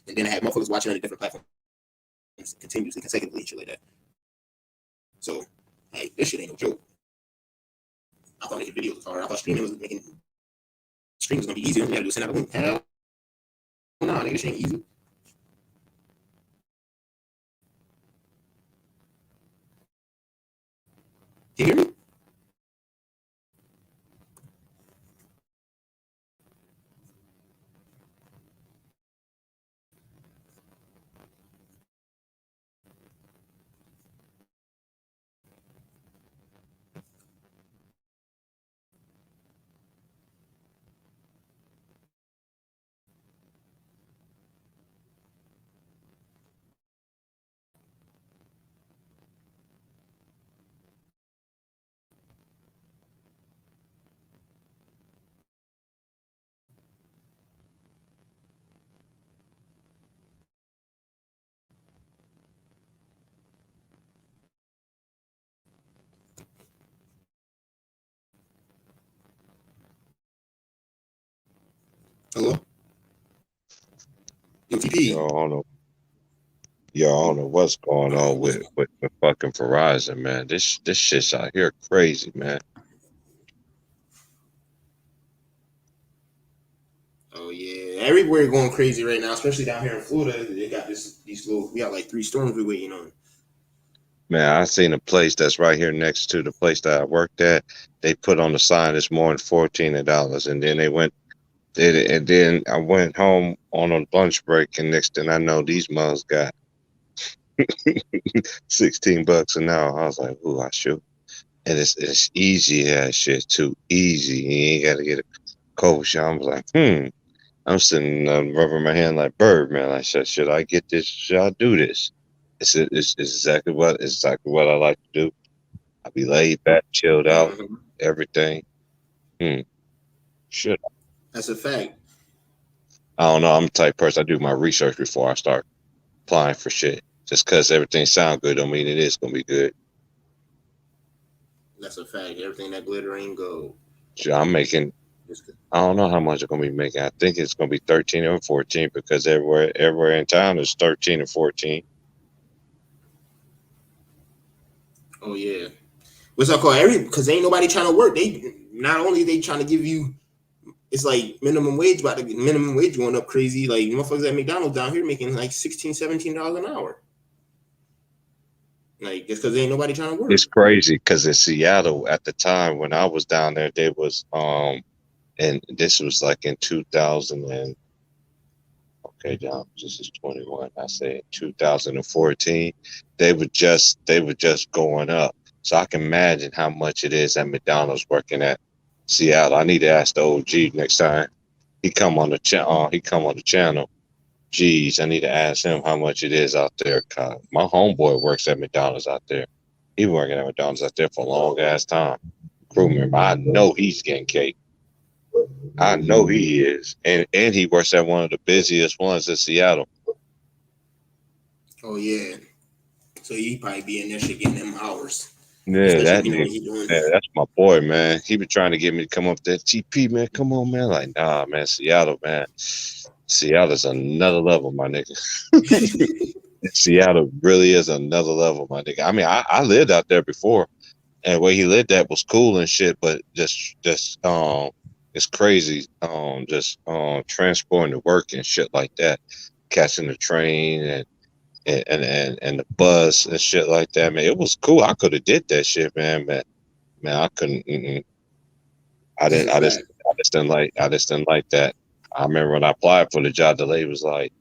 and then I have motherfuckers watching on a different platform continuously, consecutively, and shit like that. So, hey, this shit ain't no joke. I thought making videos was hard. I thought streaming was gonna be easier. You gotta do send out a link. Hell, nah, nigga, this shit ain't easy. You hear me? Hello, Yo, MTP. I don't know. Yo, I don't know what's going on What's with fucking Verizon, man. This shit's out here crazy, man. Oh yeah, everywhere going crazy right now, especially down here in Florida. They got these little. We got like three storms we waiting on. Man, I seen a place that's right here next to the place that I worked at. They put on the sign this morning $14, and then they went did it, and then I went home on a lunch break, and next thing I know, these mugs got $16 an hour. I was like, ooh, I shoot. And it's easy as shit too. Easy. You ain't gotta get a cold shower. I was like, I'm sitting rubbing my hand like bird, man. I said, should I get this? Should I do this? It's exactly what I like to do. I be laid back, chilled out, Mm-hmm. everything. Hmm. Should That's a fact. I don't know. I'm the type of person I do my research before I start applying for shit. Just because everything sound good don't mean it is gonna be good. That's a fact. Everything that glitter ain't gold. So I'm making. It's good. I don't know how much I'm gonna be making. I think it's gonna be 13 or 14 because everywhere in town is 13 or 14. Oh yeah. What's up called? Because ain't nobody trying to work. They not only they trying to give you. It's like minimum wage, about the minimum wage going up crazy. Like motherfuckers at McDonald's down here making like $16, $17 an hour. Like just because ain't nobody trying to It's work. crazy because in Seattle at the time when I was down there, there was and this was like in 2000 and okay, John, this is 21. I said 2014. They were just going up. So I can imagine how much it is at McDonald's working at Seattle. I need to ask the OG next time he come on the channel. Geez, I need to ask him how much it is out there. 'Cause my homeboy works at McDonald's out there. He been working at McDonald's out there for a long ass time. Crew member. I know he's getting cake. I know he is. And he works at one of the busiest ones in Seattle. Oh yeah. So he probably be in there shit getting them hours. Yeah, Especially if that you know nigga. what he doing. Yeah, that's my boy, man. He been trying to get me to come up there. TP, man, come on, man. Like, nah, man, Seattle, man. Seattle's another level, my nigga. Seattle really is another level, my nigga. I mean, I lived out there before, and where he lived at was cool and shit, but just it's crazy. Just transporting to work and shit like that, catching the train and the bus and shit like that, man. It was cool. I could have did that shit, man. Man, I couldn't. Mm-mm. I That's didn't. a I just. fact. I just didn't like. I just didn't like that. I remember when I applied for the job, the lady was like,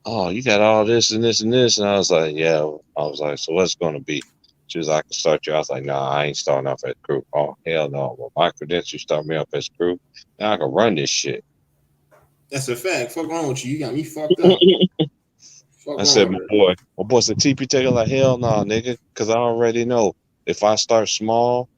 "Oh, you got all this and this and this," and I was like, "Yeah." I was like, "So what's it gonna be?" She was like, "I can start you." I was like, "Nah, I ain't starting off as crew." Oh hell no! Well, my credentials start me off as crew. Now I can run this shit. That's a fact. Fuck wrong with you? You got me fucked up. Fuck I wrong said, with her. my boy said, TP taker like hell no, nigga, because I already know if I start small,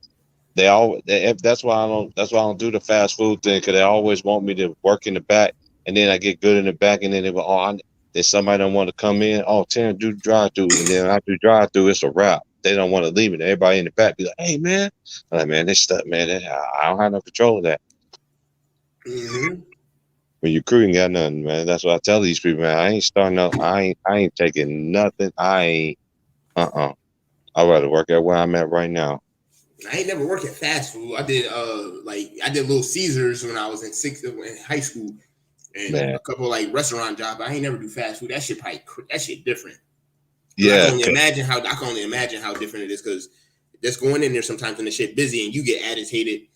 that's why I don't. That's why I don't do the fast food thing because they always want me to work in the back, and then I get good in the back, and then they go, then somebody don't want to come in. Oh, Taryn, do drive through, and then when I do drive through, it's a wrap. They don't want to leave it. Everybody in the back be like, "Hey, man," I'm like, "Man, this stuff, man, I don't have no control of that." Mm-hmm. When you crew, you got nothing, man. That's what I tell these people, man. I ain't starting up. I ain't taking nothing. I ain't. I'd rather work at where I'm at right now. I ain't never worked at fast food. I did I did Little Caesars when I was in high school, and Man, a couple of like restaurant jobs. I ain't never do fast food. That shit probably that shit different. Because yeah. I can only imagine how different it is. Because just going in there sometimes when the shit busy and you get agitated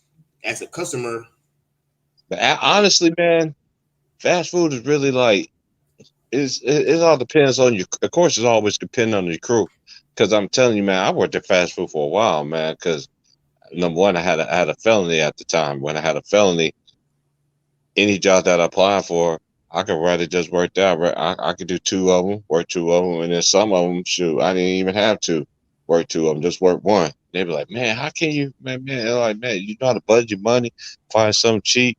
as a customer. But honestly, man, fast food is really like it all depends on you. Of course, it's always depending on your crew. Because I'm telling you, man, I worked at fast food for a while, man. Because number one, I had a felony at the time. When I had a felony, any job that I applied for, I could rather just work that. I could do two of them, work two of them, and then some of them, shoot, I didn't even have to work two of them, just work one. They'd be like, "Man, how can you, man? They're like, man, you know how to budget your money, find something cheap,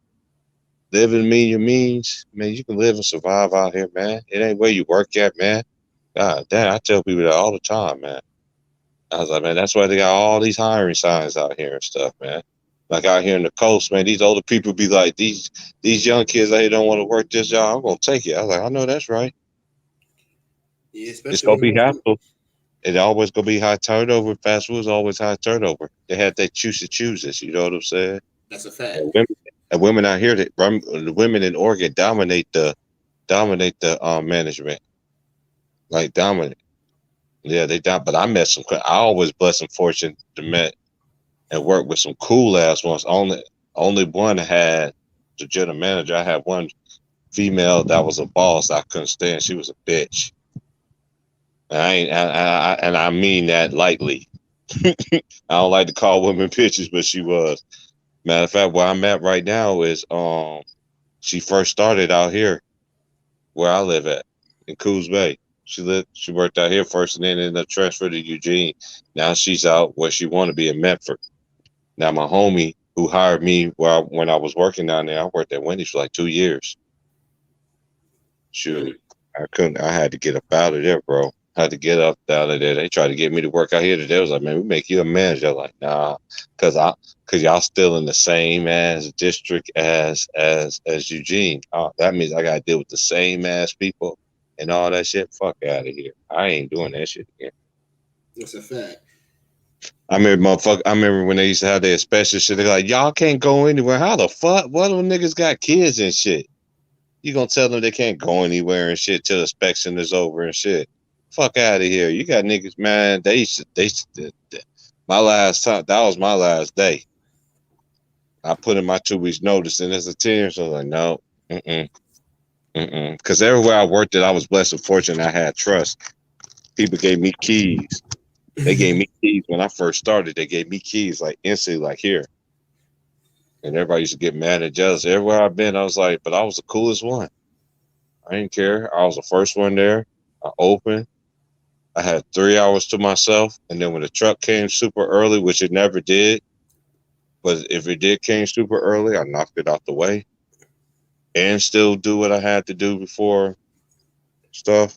live in your means, man. You can live and survive out here, man. It ain't where you work at, man." God damn, I tell people that all the time, man. I was like, man, that's why they got all these hiring signs out here and stuff, man. Like out here in the coast, man, these older people be like, these young kids out here don't want to work this job. I'm gonna take it. I was like, I know that's right. Yeah, It's especially gonna when you be work. hassle. It always gonna be high turnover. Fast food is always high turnover. They had that chooses. You know what I'm saying? That's a fact. And women out here, the women in Oregon dominate the management, like dominant. Yeah, they down. But I met some. I always blessed and fortunate to met and worked with some cool ass ones. Only one had the general manager. I had one female that was a boss. I couldn't stand. She was a bitch. And and I mean that lightly. I don't like to call women bitches, but she was. Matter of fact, where I'm at right now is she first started out here where I live at in Coos Bay. She worked out here first and then ended up transferred to Eugene. Now she's out where she wanted to be in Medford. Now my homie who hired me when I was working down there, I worked at Wendy's for like 2 years. Shoot, I had to get up out of there, bro. I had to get up out of there. They tried to get me to work out here today. I was like, man, we make you a manager. I'm like, nah, cause y'all still in the same ass district as Eugene. That means I gotta deal with the same ass people and all that shit. Fuck out of here. I ain't doing that shit again. That's a fact. I remember when they used to have their special shit. They're like, y'all can't go anywhere. How the fuck? What them niggas got kids and shit? You gonna tell them they can't go anywhere and shit till the inspection is over and shit? Fuck out of here. You got niggas, man. My last time, that was my last day. I put in my 2 weeks notice, and as a teen, so I was like, no, because everywhere I worked at, I was blessed and fortunate. I had trust. People gave me keys. They gave me keys when I first started. They gave me keys like instantly, like here. And everybody used to get mad and jealous. Everywhere I've been, I was like, but I was the coolest one. I didn't care. I was the first one there. I opened. I had 3 hours to myself. And then when the truck came super early, which it never did, but if it did came super early, I knocked it out the way and still do what I had to do before stuff.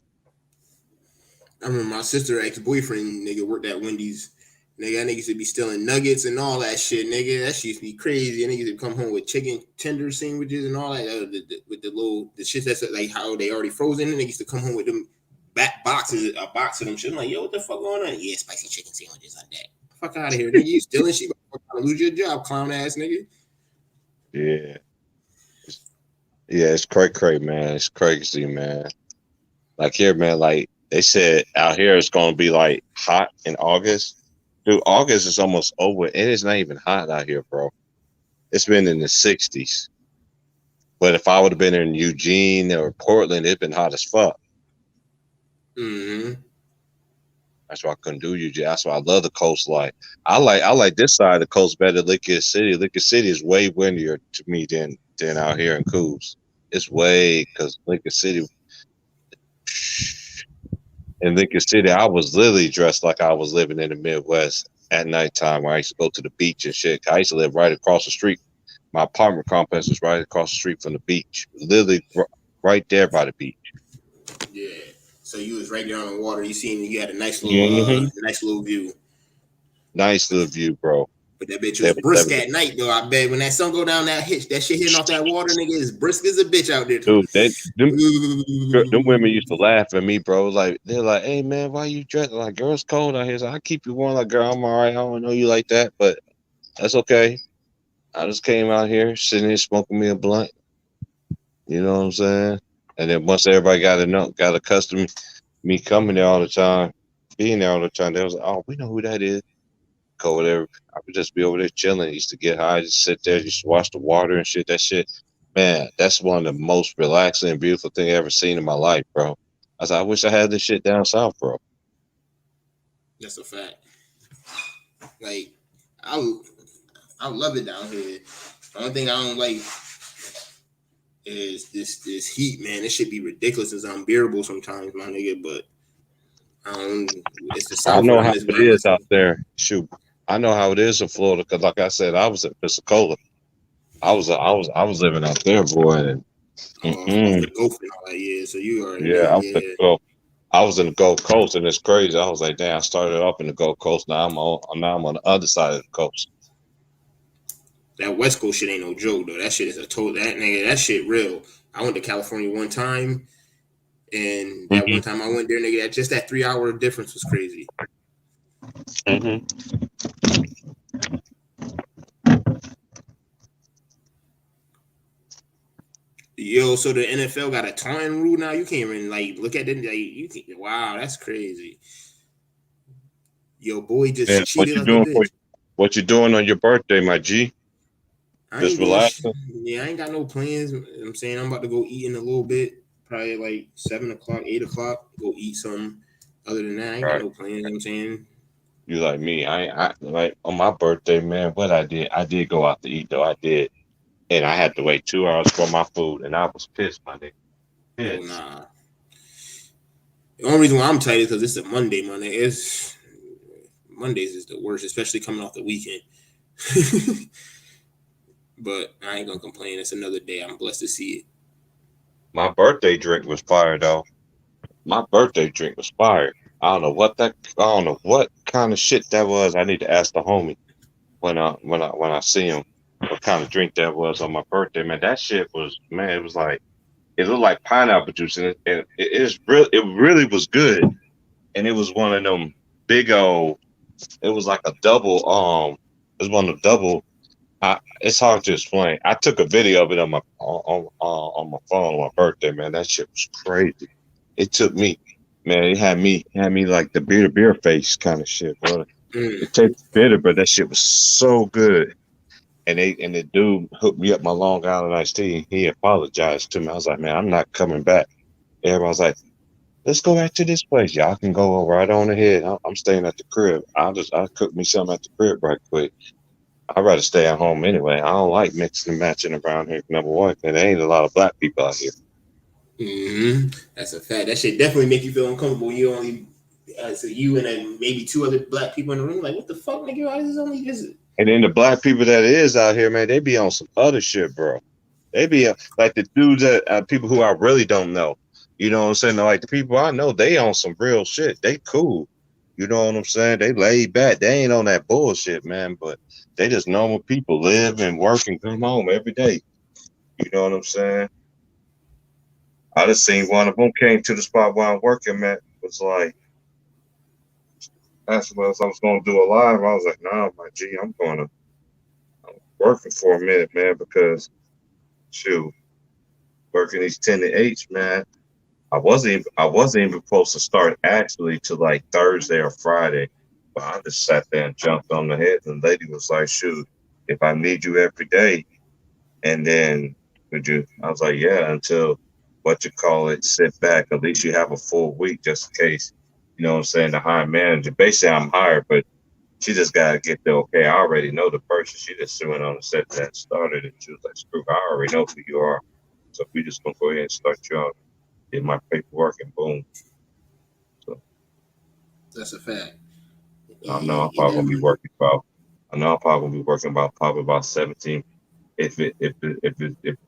I remember my sister ex boyfriend nigga worked at Wendy's. Nigga, that nigga used to be stealing nuggets and all that shit, nigga. That shit used to be crazy. And niggas used to come home with chicken tender sandwiches and all that with the shit that's like how they already frozen. And they used to come home with them back boxes, a box of them shit. I'm like, yo, what the fuck going on? Yeah, spicy chicken sandwiches on that. Fuck out of here, nigga. You stealing shit? Gonna lose your job, clown ass nigga. Yeah. It's cray, man. It's crazy, man. Like here, man, like they said out here it's gonna be like hot in August. Dude, August is almost over. It is not even hot out here, bro. It's been in the 60s. But if I would have been in Eugene or Portland, it'd been hot as fuck. Mm-hmm. That's why I couldn't do Eugene. That's why I love the coastline. I like this side of the coast better than Liquid City. Liquid City is way windier to me than out here in Coos. It's way because Liquid City in Liquid City, I was literally dressed like I was living in the Midwest at nighttime where I used to go to the beach and shit. I used to live right across the street. My apartment complex was right across the street from the beach. Literally right there by the beach. Yeah. So you was right there on the water. You had a Mm-hmm. nice little view. Nice little view, bro. But that bitch was brisk at night though. I bet when that sun go down, that shit hitting off that water, nigga, is brisk as a bitch out there too. Dude, them women used to laugh at me, bro. Like they're like, "Hey man, why you dressed like girl? It's cold out here." So I keep you warm, like girl. I'm all right. I don't know you like that, but that's okay. I just came out here, sitting here smoking me a blunt. You know what I'm saying? And then once everybody got accustomed to me coming there all the time, being there all the time, they was like, "Oh, we know who that is." Go whatever. I would just be over there chilling. Used to get high, just sit there, just watch the water and shit. That shit, man, that's one of the most relaxing and beautiful thing I ever seen in my life, bro. I was like, I wish I had this shit down south, bro. That's a fact. Like I love it down here. The only thing I don't like is this heat, man. This should be ridiculous. It's unbearable sometimes, my nigga. But it's the I South know where how I'm it is out there. Shoot, I know how it is in Florida because, like I said, I was in Pensacola. I was living out there, boy. And, off the Gulf and all that. Yeah, so you already yeah, know. I was in Yeah, the Gulf. I was in the Gulf Coast, and it's crazy. I was like, damn, I started off in the Gulf Coast. Now I'm on the other side of the coast. that West Coast shit ain't no joke though. That shit is that shit real. I went to California one time, and that Mm-hmm. one time I went there, nigga, just that 3 hour difference was crazy. Mm-hmm. Yo, so the NFL got a time rule now. You can't even like look at it. Like you can. Wow, that's crazy. Yo, boy just And cheated like a bitch. what you doing on your birthday, my G? I Just ain't doing. relaxing. Yeah, I ain't got no plans. I'm saying I'm about to go eat in a little bit. Probably like 7 o'clock, 8 o'clock. Go eat something. Other than that, I ain't got Right. no plans. You know what I'm saying. You like me? I like on my birthday, man. What I did go out to eat though. I did, and I had to wait 2 hours for my food, and I was pissed, my nigga. Oh Pissed. nah. The only reason why I'm tight is because it's a Monday. It's Mondays is the worst, especially coming off the weekend. But I ain't gonna complain. It's another day. I'm blessed to see it. My birthday drink was fire though. My birthday drink was fire. I don't know what kind of shit that was. I need to ask the homie when I see him what kind of drink that was on my birthday. Man, that shit was man. It was like it looked like pineapple juice, it really was good. And it was one of them big old. It was like a double. It was one of the double. It's hard to explain. I took a video of it on my phone on my birthday. Man, that shit was crazy. It took me, man. It had me like the beer face kind of shit, bro. Mm. It tastes bitter, but that shit was so good. And the dude hooked me up my Long Island iced tea. He apologized to me. I was like, man, I'm not coming back. Everybody was like, let's go back to this place. Y'all can go right on ahead. I'm staying at the crib. I'll cook me something at the crib right quick. I'd rather stay at home anyway. I don't like mixing and matching around here. Number one, and there ain't a lot of black people out here. That's a fact. That shit definitely make you feel uncomfortable. You only, so you and then maybe two other black people in the room. Like, what the fuck, nigga? Why is this only this? And then the black people that is out here, man, they be on some other shit, bro. They be like the dudes that people who I really don't know. You know what I'm saying? Like the people I know, they on some real shit. They cool. You know what I'm saying? They laid back. They ain't on that bullshit, man. But they just normal people, live and work and come home every day. You know what I'm saying? I just seen one of them came to the spot where I'm working, man. Was like, asked me if I was going to do a live. I was like, nah, my G, I'm working for a minute, man, because shoot, working these 10 to 8s, man. I wasn't even supposed to start actually till like Thursday or Friday. But I just sat there and jumped on the head and the lady was like, shoot. if I need you every day, and then would you? I was like, yeah, until what you call it, sit back. At least you have a full week just in case. You know what I'm saying? The hiring manager, basically, I'm hired, but she just gotta get the okay. I already know the person. She just went on and said that started, and she was like, "Screw, I already know who you are. So we just gonna go ahead and start you out, get my paperwork, and boom." So That's a fact. I know I'm You probably gonna never be know. working about. I know I'm probably gonna be working about probably about 17. If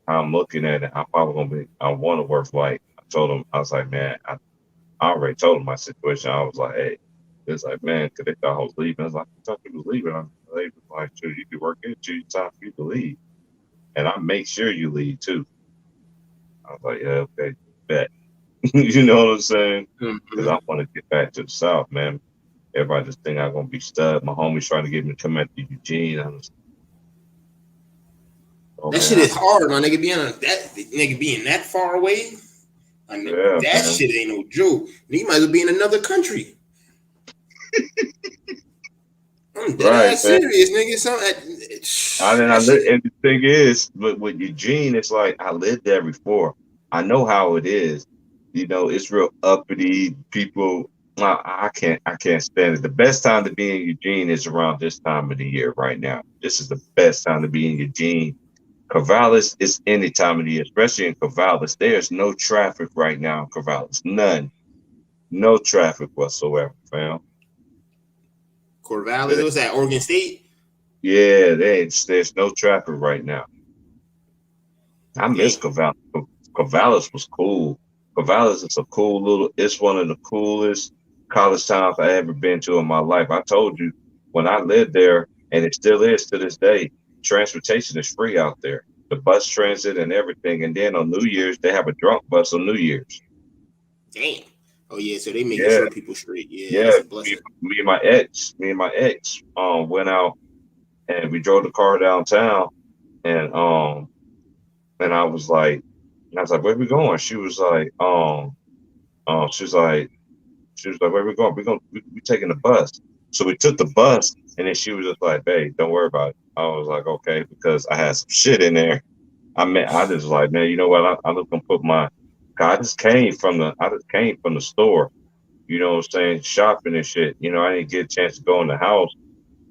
I'm looking at it, I'm probably gonna be. I want to work like I told him. I was like, man, I already told him my situation. I was like, hey, it's like, man, because they thought I was leaving. I was like, I thought you was leaving. They was like, sure, you can work it. It's time for you to leave, and I make sure you leave too. I was like, yeah, okay, bet. You know what I'm saying? Because Mhm. I want to get back to the South, man. Everybody just think I'm gonna be stud. My homies trying to get me to come out to Eugene. I was, oh That man, shit is hard, my nigga. Being that far away, I mean, yeah, that man. shit ain't no joke. You might as well be in another country. I'm dead Right, ass man. serious, nigga. That shit. And the thing is, with Eugene, it's like I lived there before. I know how it is. You know, it's real uppity. People, I can't stand it. The best time to be in Eugene is around this time of the year right now. This is the best time to be in Eugene. Corvallis is any time of the year, especially in Corvallis. There's no traffic right now in Corvallis. None. No traffic whatsoever, fam. Corvallis, what's that? Oregon State? Yeah, there's no traffic right now. I miss Damn. Corvallis. Corvallis was cool. Corvallis is a cool little. It's one of the coolest college towns I ever been to in my life. I told you when I lived there, and it still is to this day. Transportation is free out there. The bus transit and everything. And then on New Year's, they have a drunk bus on New Year's. Damn. Oh yeah, so they making Yeah, sure people straight. Yeah, yeah. that's a Me, blessing. me and my ex, went out and we drove the car downtown, and I was like, where we going? She was like, where we going? We taking the bus. So we took the bus, and then she was just like, babe, don't worry about it. I was like, okay, because I had some shit in there. I just like, man, you know what? I just gonna put my. I just came from the store. You know what I'm saying? Shopping and shit. You know, I didn't get a chance to go in the house.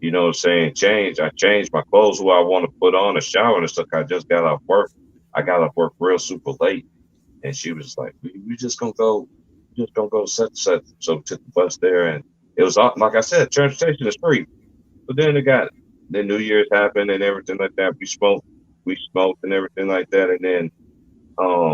You know what I'm saying? I changed my clothes, who I want to put on, a shower and stuff. I just got off work. I got off work real super late. And she was like, "We just gonna go such such." So we took the bus there, and it was like I said, transportation is free. But then New Year's happened and everything like that. We smoked and everything like that, and then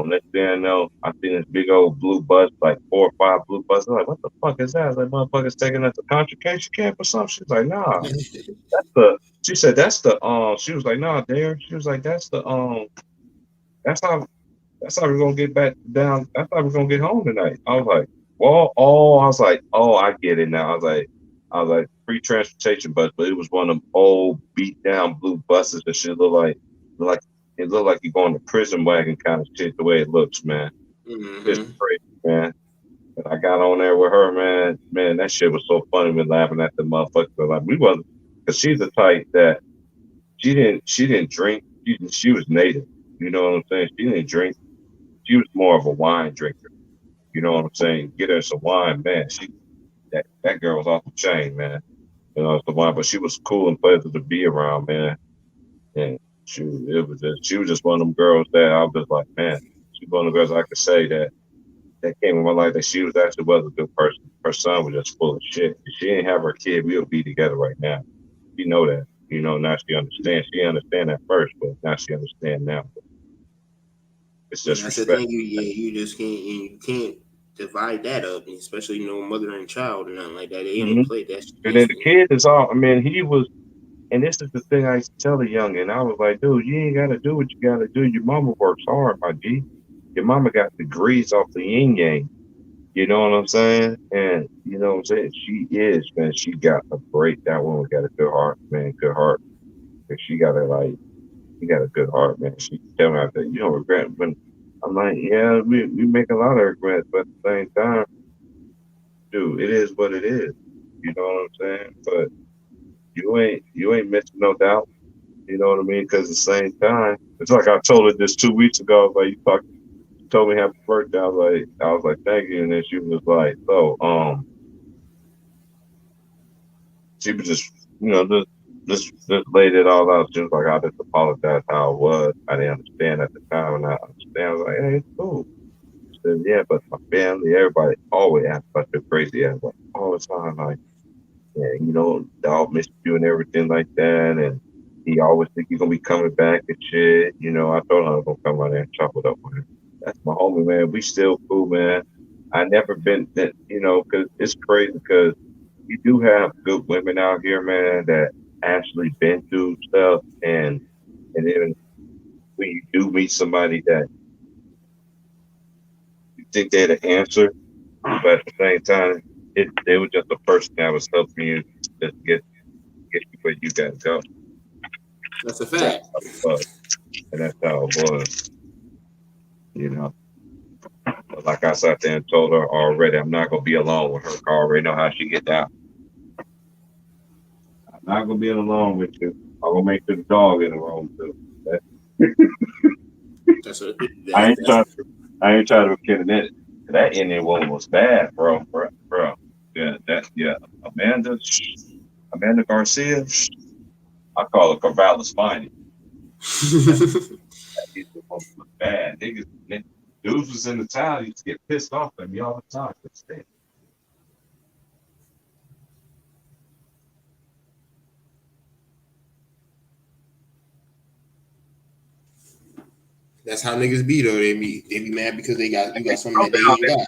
next thing I know, I seen this big old blue bus, like 4 or 5 blue buses. I'm like, what the fuck is that? I was like, motherfuckers taking us to concentration camp or something. She's like, nah, that's the. She said that's the. She was like, nah, there. She was like, that's the. That's how That's how we're gonna get back down. That's how we're gonna get home tonight. I was like, well, I was like, oh, I get it now. I was like, free transportation bus, but it was one of them old beat down blue buses that shit look like it looked like you're going to prison wagon kind of shit. The way it looks, man, it's Hmm. crazy, man. And I got on there with her, man. Man, that shit was so funny. We laughing at the motherfucker. Like we wasn't, cause she's the type that she didn't drink. She was native. You know what I'm saying? She didn't drink. She was more of a wine drinker. You know what I'm saying? Get her some wine, man. That girl was off the chain, man. You know, the wine, but she was cool and pleasant to be around, man. And she was just one of them girls that I was just like, man, she's one of the girls I could say that came in my life that she was a good person. Her son was just full of shit. If she didn't have her kid, we would be together right now. You know that. You know, now she understands. She didn't understand at first, but now she understands now. It's And just that's the respect. thing. You just can't you can't divide that up, especially mother and child or nothing like that. They Hmm. don't play that shit And then the instantly. kid is all. I mean, he was. And this is the thing I used to tell the young, and I was like, dude, you ain't got to do what you got to do. Your mama works hard, my G. Your mama got degrees off the yin yang. You know what I'm saying? And you know what I'm saying? She is, man. She got a great, that woman got a good heart, man. Good heart. And she got a good heart, man. She tell me, I said, you don't regret. When I'm like, yeah, we make a lot of regrets, but at the same time, dude, it is what it is. You know what I'm saying? But you ain't missing no doubt. You know what I mean? Because at the same time, it's like I told her this 2 weeks ago. Like you told me happy birthday. I was like, thank you, and then she was like, so she was just, just laid it all out. She was like, I just apologize how it was. I didn't understand at the time, and I understand. I was like, hey, it's cool. She said, yeah, but my family, everybody always asks about your crazy ass, like all the time, like, yeah, dog missed you and everything like that, and he always think you're gonna be coming back and shit. I told him I was gonna come out there and chop it up with him. That's my homie, man. We still cool, man. I never been that, because it's crazy because you do have good women out here, man, that actually been through stuff, and then when you do meet somebody that you think they're the answer, but at the same time, they were just a person that was helping you just get you where you gotta go. That's a That's fact. how it was, and that's how it was, you know. But like I sat there and told her already, I'm not gonna be alone with her. I already know how she get down. I'm not gonna be alone with you. I'm gonna make sure the dog in the room too. That- That's a I that, ain't that's trying. I ain't trying to be kidding it. That Indian woman was bad, bro. Yeah, yeah. Amanda, Amanda Garcia. I call her Corvallis Finey. That Indian woman was bad. Dudes was in the town used to get pissed off at me all the time. that's how niggas be though. They be mad because you got something From that they down ain't got.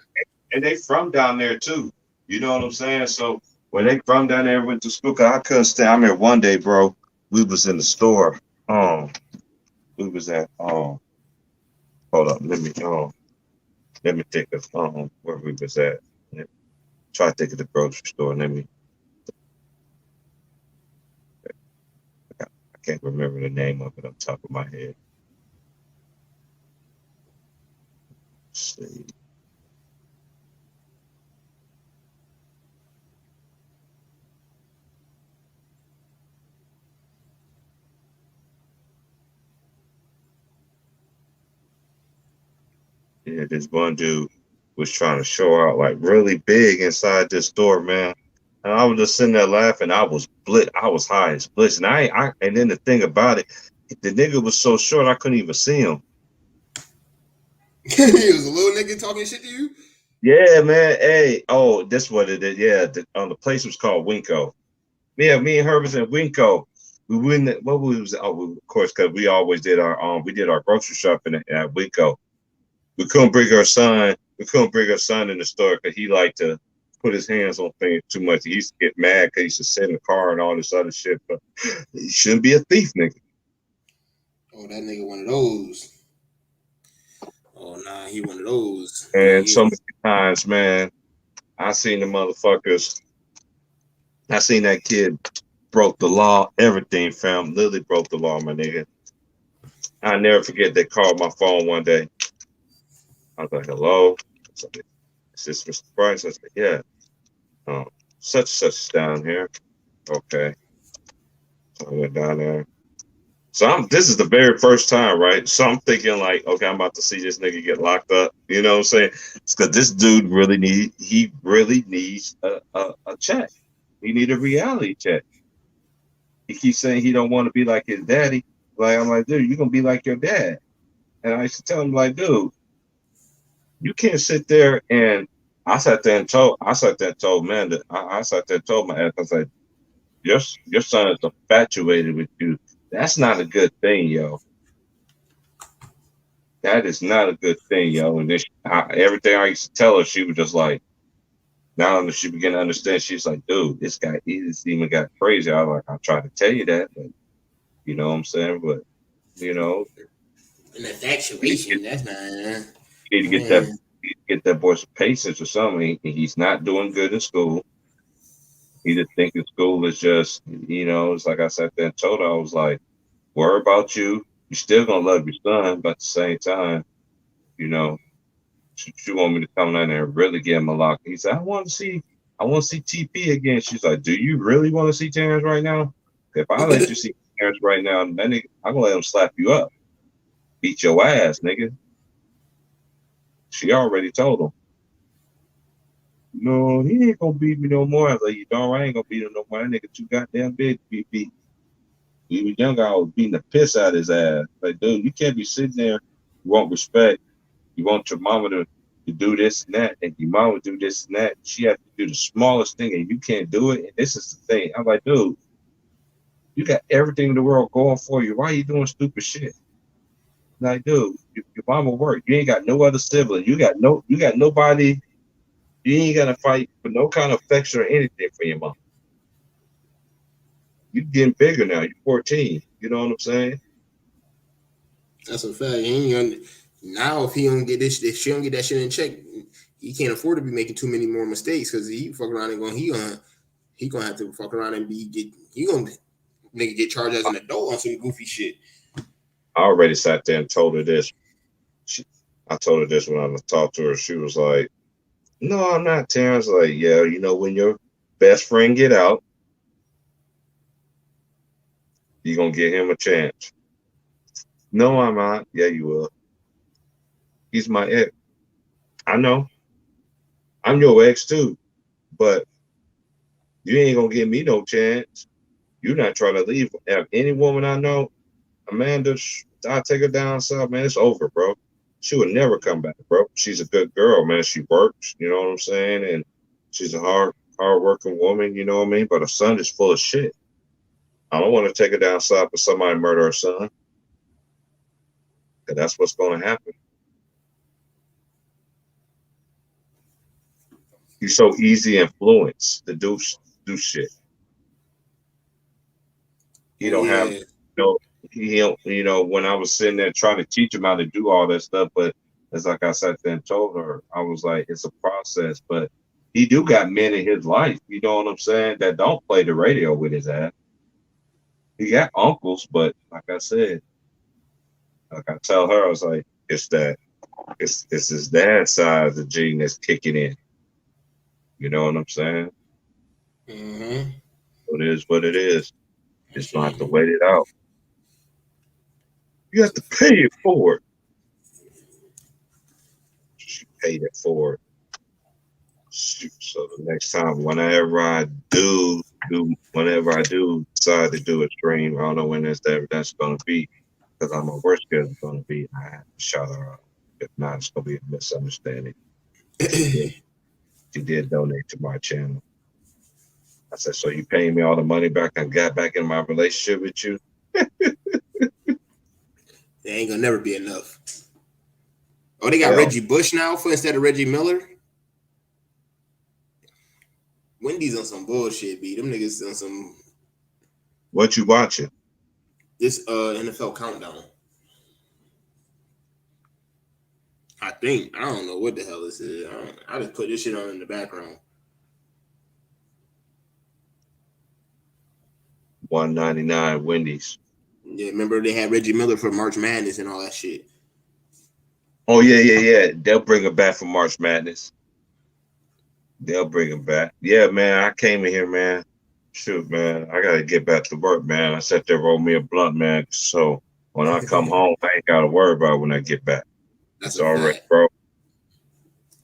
and they from down there too. You know what I'm saying? So when they from down there went to school, 'cause I couldn't stand. I remember one day, bro, we was in the store. We was at hold up, let me think of where we was at. Try to think of the grocery store. I can't remember the name of it on top of my head. Let's see. Yeah, this one dude was trying to show out like really big inside this store, man. And I was just sitting there laughing. I was split. I was high and split. And and then the thing about it, the nigga was so short I couldn't even see him. He was a little nigga talking shit to you. Yeah, man. Hey, oh, that's what it is. Yeah, the place was called Winko. Yeah, me and her was in Winko. We went. What was? Oh, of course, because we always did we did our grocery shopping at Winko. We couldn't bring our son. We couldn't bring our son in the store because he liked to put his hands on things too much. He used to get mad because he used to sit in the car and all this other shit. But he shouldn't be a thief, nigga. Oh, that nigga one of those. Oh nah, he one of those. And Yeah, so many times, man, I seen the motherfuckers. I seen that kid broke the law. Everything, fam. Literally broke the law, my nigga. I never forget they called my phone one day. I was like, hello. I said, is this Mr. Price? I said, yeah. Um, such and such is down here. Okay. So I went down there. So this is the very first time, right? So I'm thinking like, okay, I'm about to see this nigga get locked up. You know what I'm saying? It's because this dude he really needs a check. He need a reality check. He keeps saying he don't want to be like his daddy. Like I'm like, dude, you're gonna be like your dad. And I used to tell him like, dude, you can't sit there and I sat there and told man that I sat there and told my ass, I said, your son is infatuated with you. That's not a good thing, yo. That is not a good thing, yo. And then everything I used to tell her, she was just like, now that she began to understand, she's like, dude, this even got crazy. I was like, I tried to tell you that, but you know what I'm saying? But you know, an you need to get, infatuation. That's not. you need to get that Man. get that boy some patience or something. He's not doing good in school. He just thinking school is just, it's like I sat there and told her, I was like, worry about you. You still gonna love your son, but at the same time, you know, she want me to come down there and really get him a lock. He said, I want to see TP again. She's like, do you really want to see Terrence right now? If I let you see parents right now, and that nigga, I'm gonna let him slap you up, beat your ass, nigga. She already told him. No, he ain't gonna beat me no more. I was like, you darn right, I ain't gonna beat him no more. That nigga too goddamn big to be beat. When he was younger, I was beating the piss out of his ass. Like, dude, you can't be sitting there. You want respect. You want your mama to do this and that, and your mama do this and that. She has to do the smallest thing, and you can't do it. And this is the thing. I'm like, dude, you got everything in the world going for you. Why are you doing stupid shit? Like, dude, your mama work. You ain't got no other sibling. You got nobody. You ain't gotta fight for no kind of affection or anything for your mom. You getting bigger now. You're 14. You know what I'm saying? That's a fact. He ain't gonna, now, if he don't get this, if she don't get that shit in check, he can't afford to be making too many more mistakes because he fuck around and he gonna have to fuck around and he gonna nigga get charged as an adult on some goofy shit. I already sat there and told her this. I told her this when I talked to her. She was like, "No, I'm not." Terrence, like, yeah, you know, when your best friend get out, you gonna give him a chance. No, I'm not. Yeah, you will. He's my ex. I know. I'm your ex too, but you ain't gonna give me no chance. You're not trying to leave. If any woman I know, Amanda, I take her down south, man. It's over, bro. She would never come back, bro. She's a good girl, man. She works, you know what I'm saying, and she's a hard working woman, you know what I mean. But her son is full of shit. I don't want to take her down south for somebody murder her son. And that's what's going to happen. He's so easy influence to do shit. He don't have, he don't, when I was sitting there trying to teach him how to do all that stuff, but it's like I sat there and told her, I was like, it's a process, but he do got men in his life, you know what I'm saying, that don't play the radio with his ass. He got uncles, but like I said, like I tell her, I was like, it's his dad's side of the gene that's kicking in. You know what I'm saying? Mm-hmm. It is what it is. Just gonna have to wait it out. You have to pay it forward. She paid it forward. Shoot. So the next time, whenever I do decide to do a stream, I don't know when that's gonna be, because I'm a worst guess it's gonna be. I have to shout her out. If not, it's gonna be a misunderstanding. She did donate to my channel. I said, so you paying me all the money back I got back in my relationship with you? It ain't gonna never be enough. Oh, they got Hell. Reggie Bush now instead of Reggie Miller. Wendy's on some bullshit, B. Them niggas on some. What you watching? This NFL countdown. I think I don't know what the hell this is. I just put this shit on in the background. 199 Wendy's. Yeah, remember they had Reggie Miller for March Madness and all that shit. Oh yeah. They'll bring it back for March Madness. They'll bring it back. Yeah, man. I came in here, man. Shoot, man. I gotta get back to work, man. I sat there, roll me a blunt, man. So when I come home, I ain't gotta worry about it when I get back. That's it's all right, fact. bro.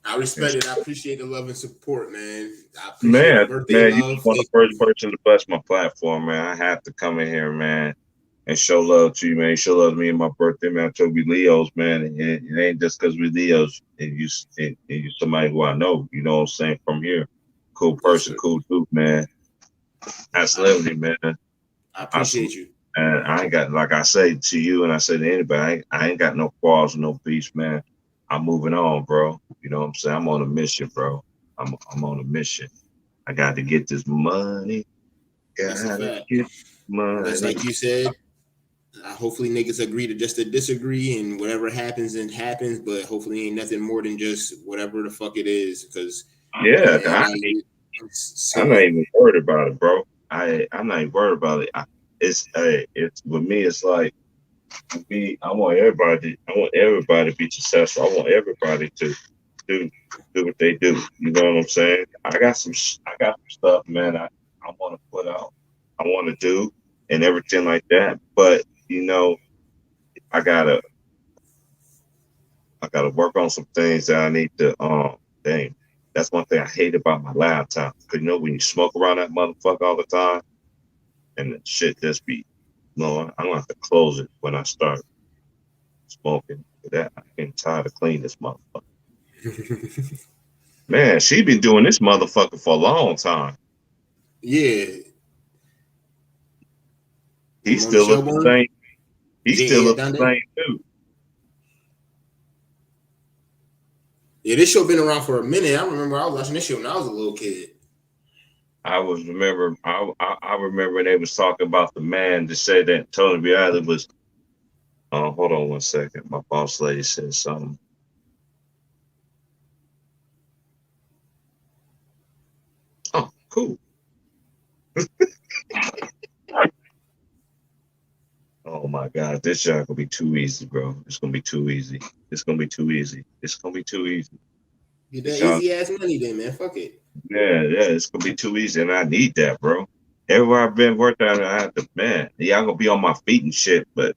I respect it. I appreciate the love and support, man. I appreciate the birthday man, love. You're the first person to bless my platform, man. I have to come in here, man, and show love to you, man. Show love to me and my birthday, man. I told you Leos, man. And it ain't just because we Leos. And you somebody who I know, you know what I'm saying, from here. Cool person, cool dude, man. That's liberty, man. I appreciate you. And I ain't got, like I say to you and I say to anybody, I ain't got no quarrels, no beefs, man. I'm moving on, bro. You know what I'm saying? I'm on a mission, bro. I'm on a mission. I got to get this money. Gotta get money. Just like you said, hopefully niggas agree to just to disagree, and whatever happens, it happens. But hopefully ain't nothing more than just whatever the fuck it is. Because yeah, I'm not even worried about it, bro. I'm not even worried about it. It's with me. It's like, I want everybody to be successful. I want everybody to do what they do. You know what I'm saying? I got some stuff, man. I want to put out. I want to do, and everything like that. But I gotta I gotta work on some things that I need to dang. That's one thing I hate about my laptop. Cause when you smoke around that motherfucker all the time and the shit just be I'm gonna have to close it when I start smoking. That I'm getting tired of cleaning this motherfucker. Man, she been doing this motherfucker for a long time. Yeah. He Ramona still looks the Shelburne. same. He Yeah, still yeah, looks down the there. same too. Yeah, this show been around for a minute. I remember I was watching this show when I was a little kid. I remember they was talking about the man that said that Tony Reale was. Hold on one second. My boss lady said something. Oh, cool. Oh my God, this shot gonna be too easy, bro. It's gonna be too easy. It's gonna be too easy. It's gonna be too easy. Get This that shot, easy ass money then, man. Fuck it. yeah, it's gonna be too easy, and I need that, bro. Everywhere I've been worked on, I have to, man. Yeah, I'm gonna be on my feet and shit, but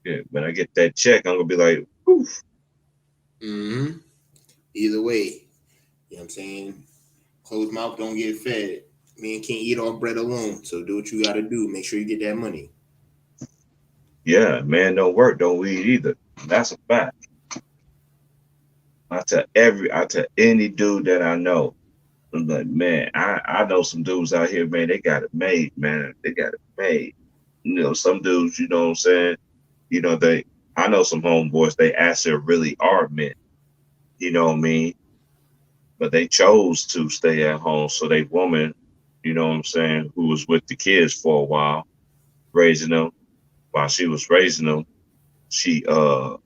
yeah, when I get that check, I'm gonna be like, whew. Mm-hmm. Either way, you know what I'm saying? Closed mouth don't get fed. Man can't eat off bread alone. So do what you gotta do. Make sure you get that money. Yeah, man, don't work, don't weed either. That's a fact. I tell any dude that I know, I'm like, man, I know some dudes out here, man, they got it made, man. They got it made. Some dudes, you know what I'm saying? They I know some homeboys, they actually really are men, you know what I mean? But they chose to stay at home. So they woman, you know what I'm saying, who was with the kids for a while, raising them. While she was raising them, she um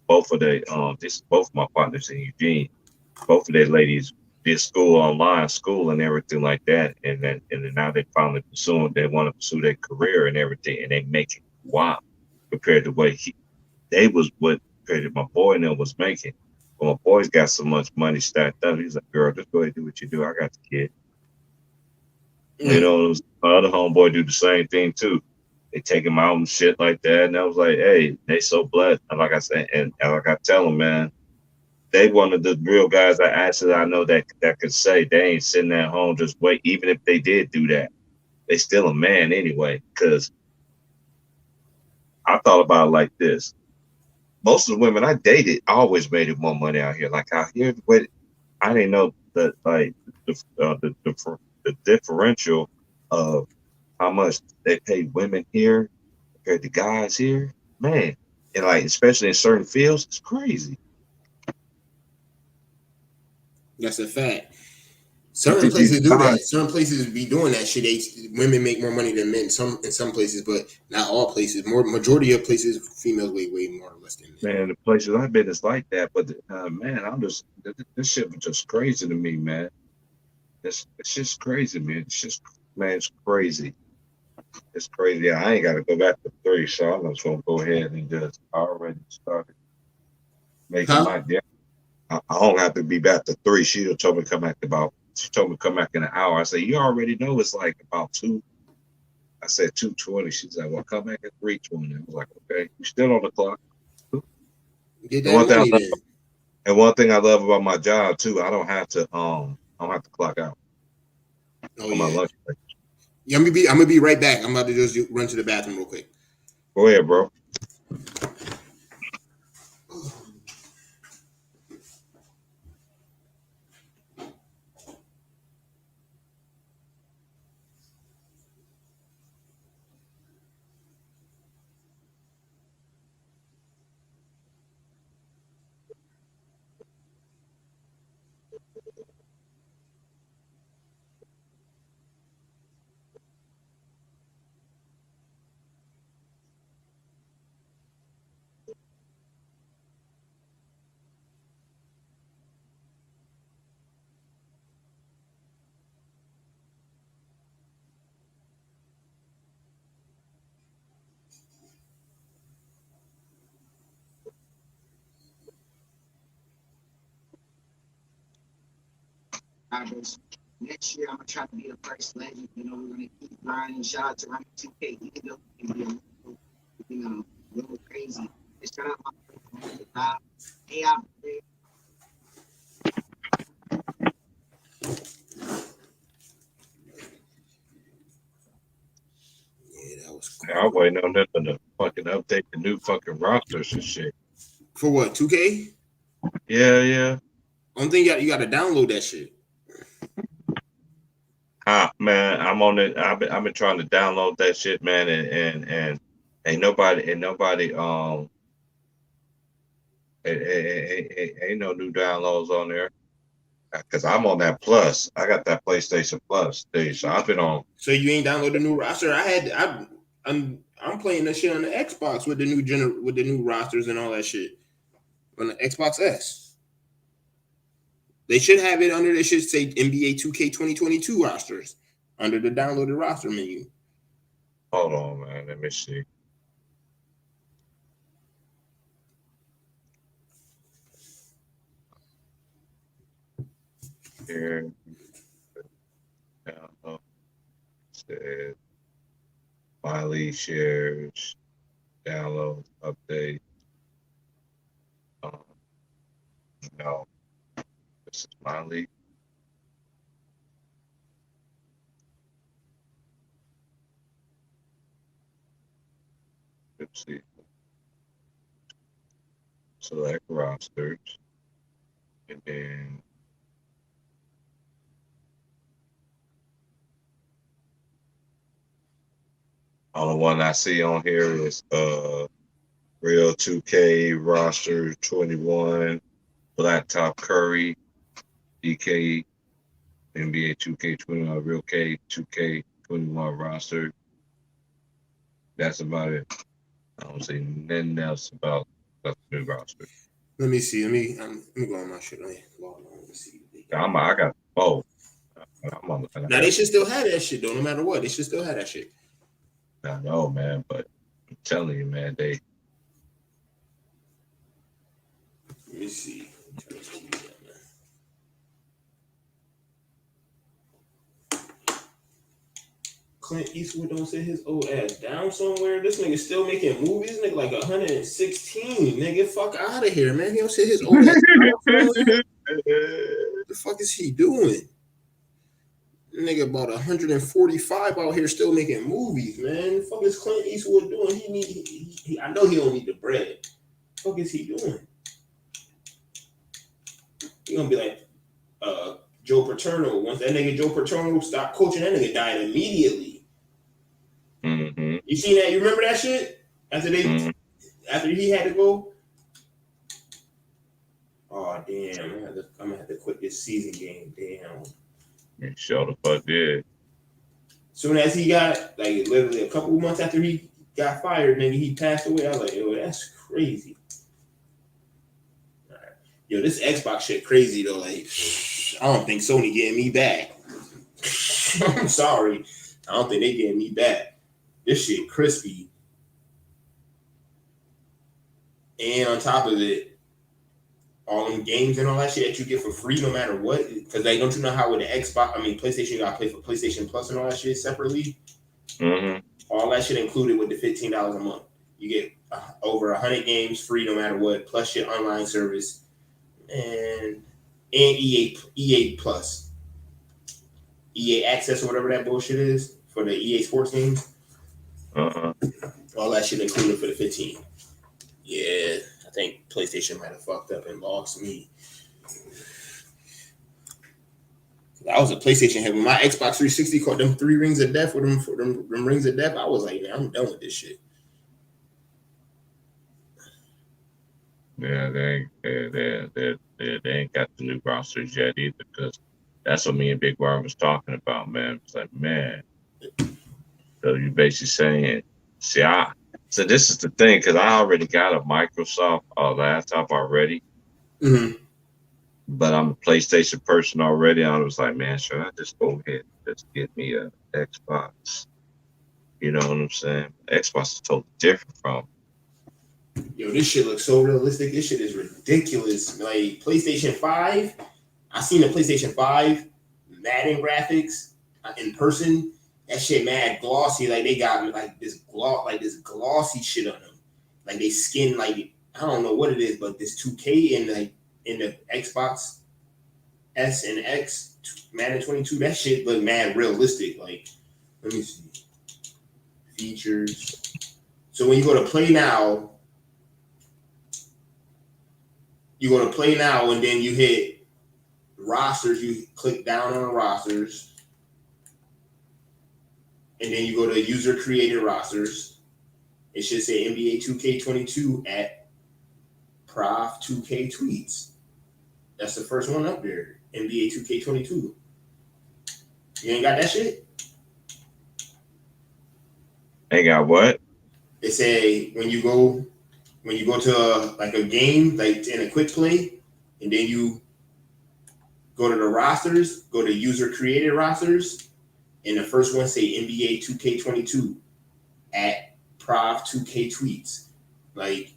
both of my partners in Eugene, both of their ladies did school online, school and everything like that, and then now they want to pursue their career and everything, and they make it wow compared to they was what compared to my boy and them was making. Well, my boy's got so much money stacked up. He's like, girl, just go ahead and do what you do. I got the kid. Mm. My other homeboy do the same thing too. They take him out and shit like that. And I was like, hey, they so blessed. And like I said, and like I tell them, man, they one of the real guys I know that could say they ain't sitting at home just wait. Even if they did do that, they still a man anyway. Because I thought about it like this: most of the women I dated always made it more money out here. Like out here, but I didn't know that like the differential of how much they pay women here compared to guys here, man. And like especially in certain fields, it's crazy. That's a fact. You Certain think these places do guys, that. Certain places be doing that shit. Women make more money than men. Some in some places, but not all places. More majority of places, females way more or less than men. man, the places I've been is like that. But man, this shit was just crazy to me, man. It's just crazy, man. It's crazy. It's crazy. I ain't got to go back to three, so I'm just gonna go ahead and just already started making Huh? my deal. I don't have to be back to three. She told me to come back about. She told me to come back in an hour. I said, you already know it's like about two. I said 2:20. She's like, well, come back at 3:20. I was like, okay, you still on the clock. And Get that one thing I money love, then. and one thing I love about my job too, I don't have to clock out Oh on my yeah. lunch break. Yeah, I'm gonna be right back. I'm about to just run to the bathroom real quick. Go ahead, bro. Hi, boss. next year I'm gonna try to be the first legend. You know, we're gonna keep grinding. Shout out to Ryan 2K, even though it can be a little crazy. Just shout out my job. Hey, I'm Yeah, that was I'm cool. waiting on them to fucking update the new fucking rosters and shit. For what? 2K? Yeah. Only thing you got to download that shit. Man, I'm on it. I've been trying to download that shit, man, and ain't nobody ain't no new downloads on there. Cause I'm on that plus. I got that PlayStation Plus thing, so I've been on. So you ain't downloaded the new roster? I'm playing that shit on the Xbox with the new rosters and all that shit on the Xbox S. They should have it under. They should say NBA 2K 2022 rosters under the downloaded roster menu. Hold on, man. Let me see. Here, download. Said my league shares, download, update. No, this is my league. Let's see. Select rosters, and then only one I see on here is Real 2K roster 21, Blacktop Curry, DK, NBA 2K21, Real K 2K21 roster. That's about it. I don't see nothing else about the new roster. Let me see. Let me go on my shit. Let me see. I got both. Now they should still have that shit though. No matter what, they should still have that shit. I know, man, but I'm telling you, man, they. Let me see. Clint Eastwood don't sit his old ass down somewhere. This nigga still making movies. Nigga like 116. Nigga, fuck out of here, man. He don't sit his old ass down somewhere. What the fuck is he doing? Nigga about 145 out here still making movies, man. The fuck is Clint Eastwood doing? I know he don't need the bread. The fuck is he doing? He gonna be like Joe Paterno. Once that nigga Joe Paterno stopped coaching, that nigga died immediately. Mm-hmm. You seen that? You remember that shit? After he had to go? Oh damn! I'm gonna have to quit this season game. Damn. You sure the fuck did. Soon as he got, like, literally a couple of months after he got fired, nigga, he passed away. I was like, yo, that's crazy. All right. Yo, this Xbox shit crazy though. Like, I don't think Sony getting me back. I'm sorry. I don't think they getting me back. This shit crispy. And on top of it, all them games and all that shit that you get for free no matter what. Because like, don't you know how with the Xbox, PlayStation, you gotta pay for PlayStation Plus and all that shit separately? Mm-hmm. All that shit included with the $15 a month. You get over 100 games free no matter what, plus your online service and EA Plus, EA Access or whatever that bullshit is for the EA Sports games. Uh-huh. All that shit included for the 15. Yeah, I think PlayStation might have fucked up and lost me. I was a PlayStation head. When my Xbox 360 caught them 3 rings of death, for them rings of death, I was like, man, I'm done with this shit. Yeah, they ain't got the new rosters yet either, because that's what me and Big Worm was talking about, man. It's like, man, so you basically saying, so this is the thing, because I already got a Microsoft laptop already, but I'm a PlayStation person already. I was like, man, should I just go ahead and just get me a Xbox? You know what I'm saying? Xbox is totally different from. Yo, this shit looks so realistic. This shit is ridiculous. Like PlayStation 5, I seen the PlayStation 5. Madden graphics in person, that shit mad glossy. Like they got like this glossy shit on them. Like they skin like I don't know what it is, but this 2K in the Xbox S and X Madden 22, that shit look mad realistic. Like let me see features. So when you go to play now, and then you hit rosters. You click down on the rosters, and then you go to user created rosters. It should say NBA 2K22 at Prof 2K tweets. That's the first one up there. NBA 2K22. You ain't got that shit? Ain't got what? They say when you go to a game, like in a quick play, and then you go to the rosters, go to user created rosters, and the first one say NBA 2K22 at Prof 2K tweets. Like,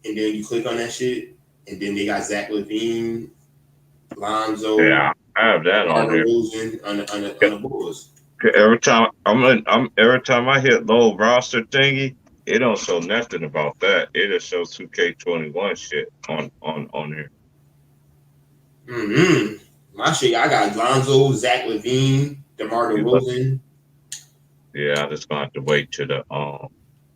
and then you click on that shit, and then they got Zach LaVine, Lonzo, Yeah, I have that on there. On the Bulls. Every time every time I hit low roster thingy, it don't show nothing about that. It just shows 2K21 shit on here. My shit, I got Lonzo, Zach LaVine, DeMar DeRozan. Yeah, I just gonna have to wait till the I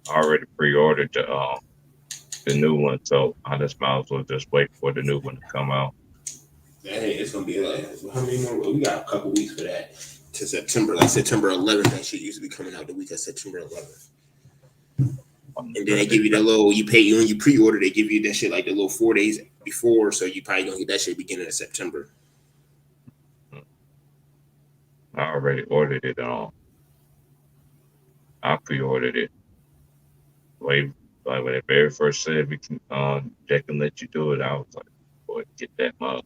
already pre-ordered the new one, so I just might as well just wait for the new one to come out. Hey, it's gonna be like how many more? We got a couple weeks for that to September. Like September 11th, that shit used to be coming out the week of September 11th. And then they give you the little when you pre-order, they give you that shit like the little 4 days before, so you probably gonna get that shit beginning of September. I already ordered it I pre-ordered it. Like when they very first said we can they can let you do it, I was like, boy, get that mug.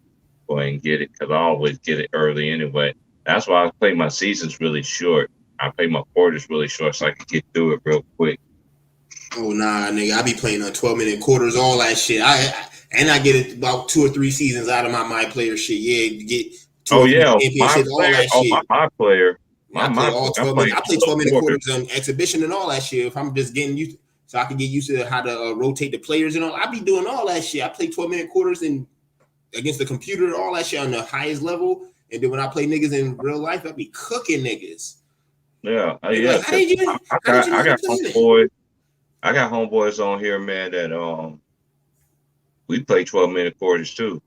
Go ahead and get it, because I always get it early anyway. That's why I play my seasons really short. I play my quarters really short so I can get through it real quick. Oh nah, nigga, I be playing on 12-minute quarters, all that shit. I get about 2 or 3 seasons out of my player shit. Yeah, you get 2 Oh or 3 yeah, championships, all that shit. my player. I play all 12 minutes. I play 12-minute quarters on exhibition and all that shit. If I'm just getting used, so I can get used to how to rotate the players and all. I be doing all that shit. I play 12-minute quarters and against the computer, all that shit on the highest level. And then when I play niggas in real life, I be cooking niggas. Yeah, yeah. Like, I got homeboys on here, man, that we play 12-minute quarters too.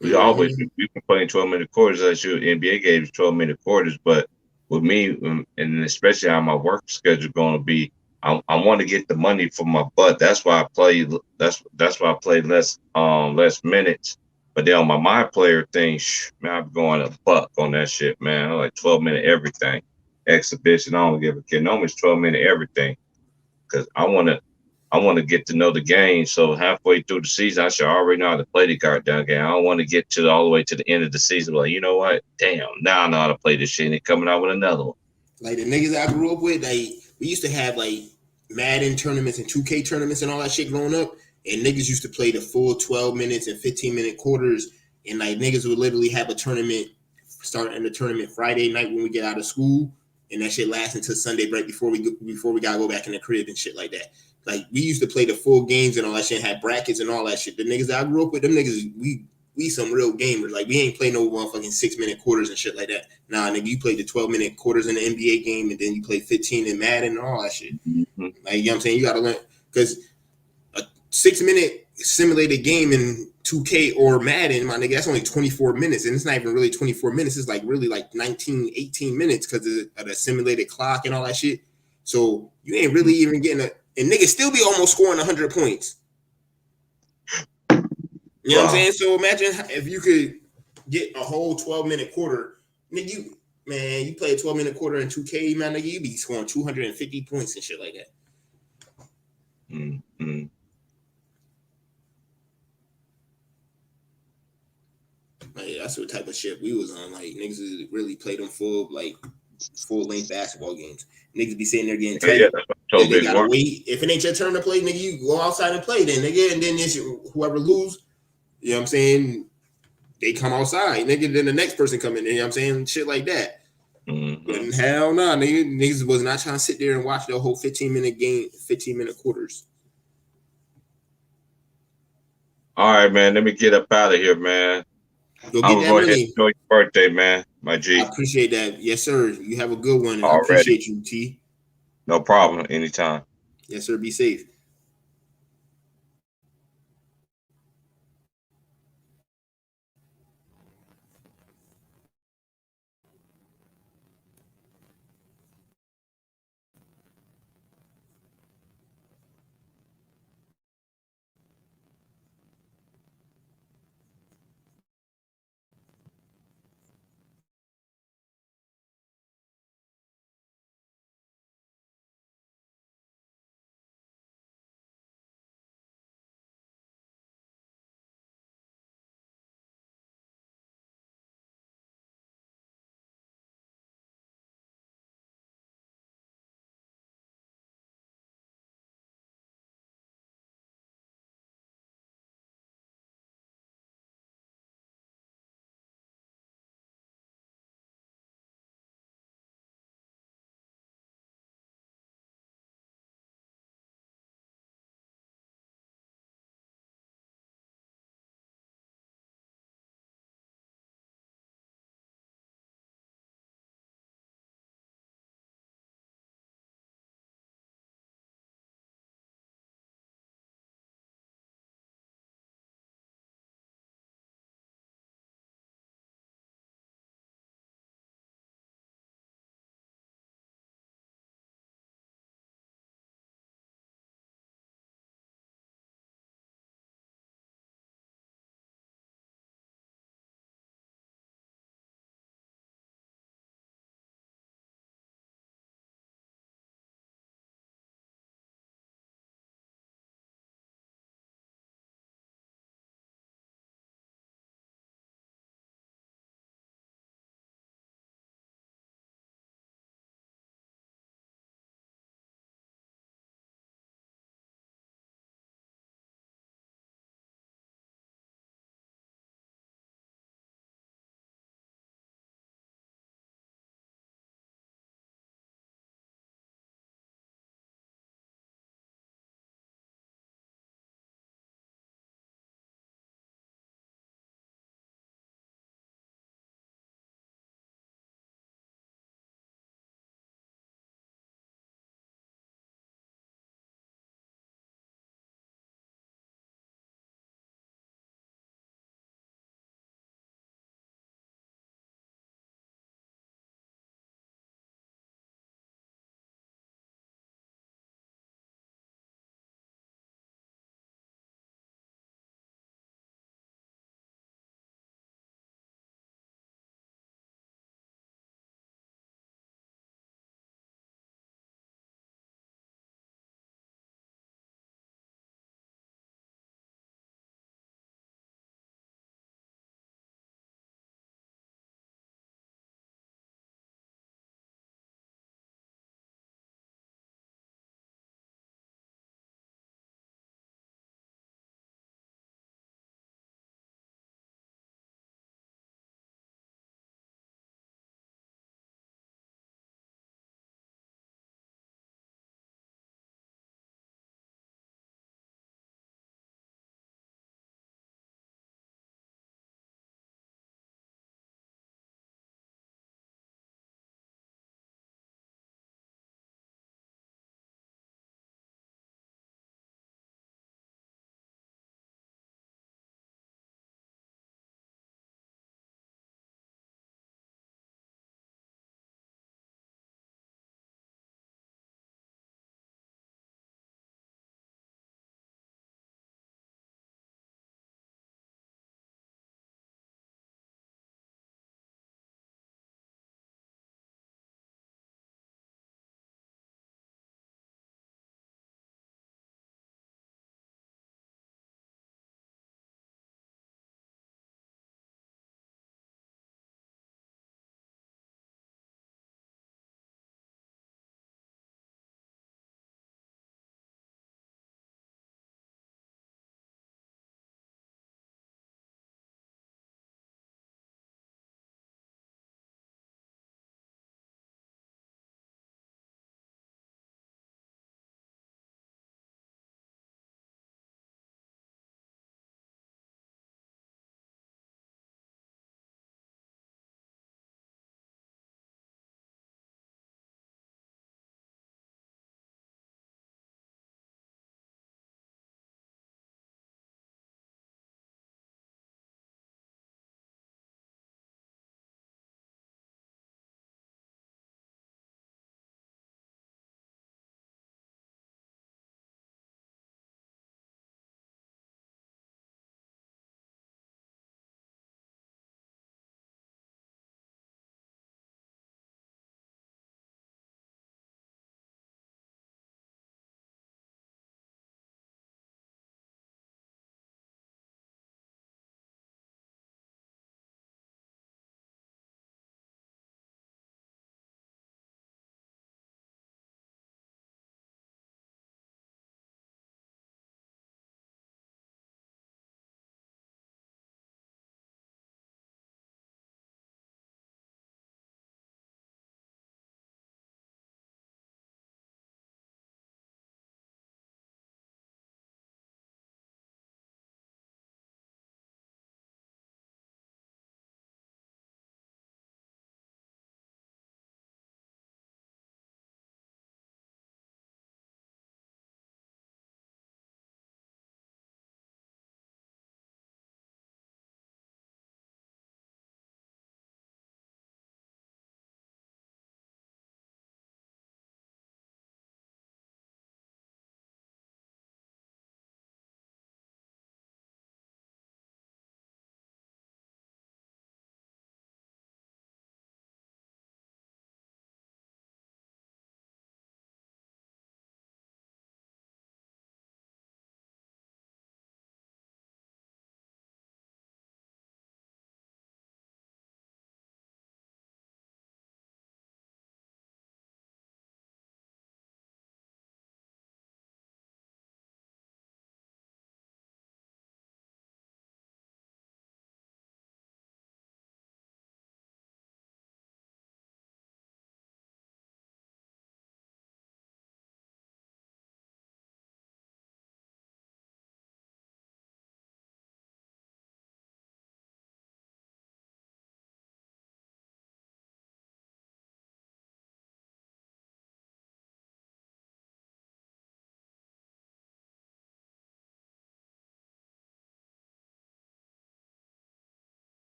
We always been playing 12-minute quarters. As your NBA games 12-minute quarters, but with me, and especially how my work schedule going to be, I want to get the money for my butt. That's why I play. That's why I play less minutes. But then on my player thing, man, I'm going a buck on that shit, man. I like 12-minute everything. Exhibition, I don't give a kid. No, it's 12-minute everything. Because I want to get to know the game. So halfway through the season, I should already know how to play the goddamn game. I don't want to get to all the way to the end of the season. Like, you know what? Damn, now I know how to play this shit. And they're coming out with another one. Like the niggas I grew up with, we used to have like Madden tournaments and 2K tournaments and all that shit growing up. And niggas used to play the full 12 minutes and 15-minute quarters. And like niggas would literally have a tournament, starting the tournament Friday night when we get out of school. And that shit lasts until Sunday break before we gotta go back in the crib and shit like that. Like we used to play the full games and all that shit, had brackets and all that shit. The niggas that I grew up with, them niggas, we some real gamers. Like we ain't play no motherfucking 6-minute quarters and shit like that. Nah, nigga, you play the 12-minute quarters in the NBA game and then you play 15 in Madden and all that shit. Mm-hmm. Like, you know what I'm saying? You gotta learn, because a 6-minute simulated game in 2K or Madden, my nigga, that's only 24 minutes. And it's not even really 24 minutes. It's like really like 19, 18 minutes because of the simulated clock and all that shit. So you ain't really even getting and niggas still be almost scoring 100 points. You know what I'm saying? So imagine if you could get a whole 12-minute quarter. Nigga, you play a 12-minute quarter in 2K, man, nigga, you be scoring 250 points and shit like that. Mm-hmm. Like, that's what type of shit we was on. Like niggas really play them full-length basketball games. Niggas be sitting there getting tight. Yeah, they gotta wait. If it ain't your turn to play, nigga, you go outside and play then, nigga. And then whoever lose, you know what I'm saying? they come outside, nigga. Then the next person come in. You know what I'm saying? Shit like that. Mhm. But hell no, niggas was not trying to sit there and watch the whole 15-minute game, 15-minute quarters. All right, man. Let me get up out of here, man. Go I'm get gonna that go ahead and money. enjoy your birthday, man. My I G. appreciate that. Yes, sir. You have a good one, and I Already. appreciate you, T. No problem. Anytime. Yes, sir. Be safe.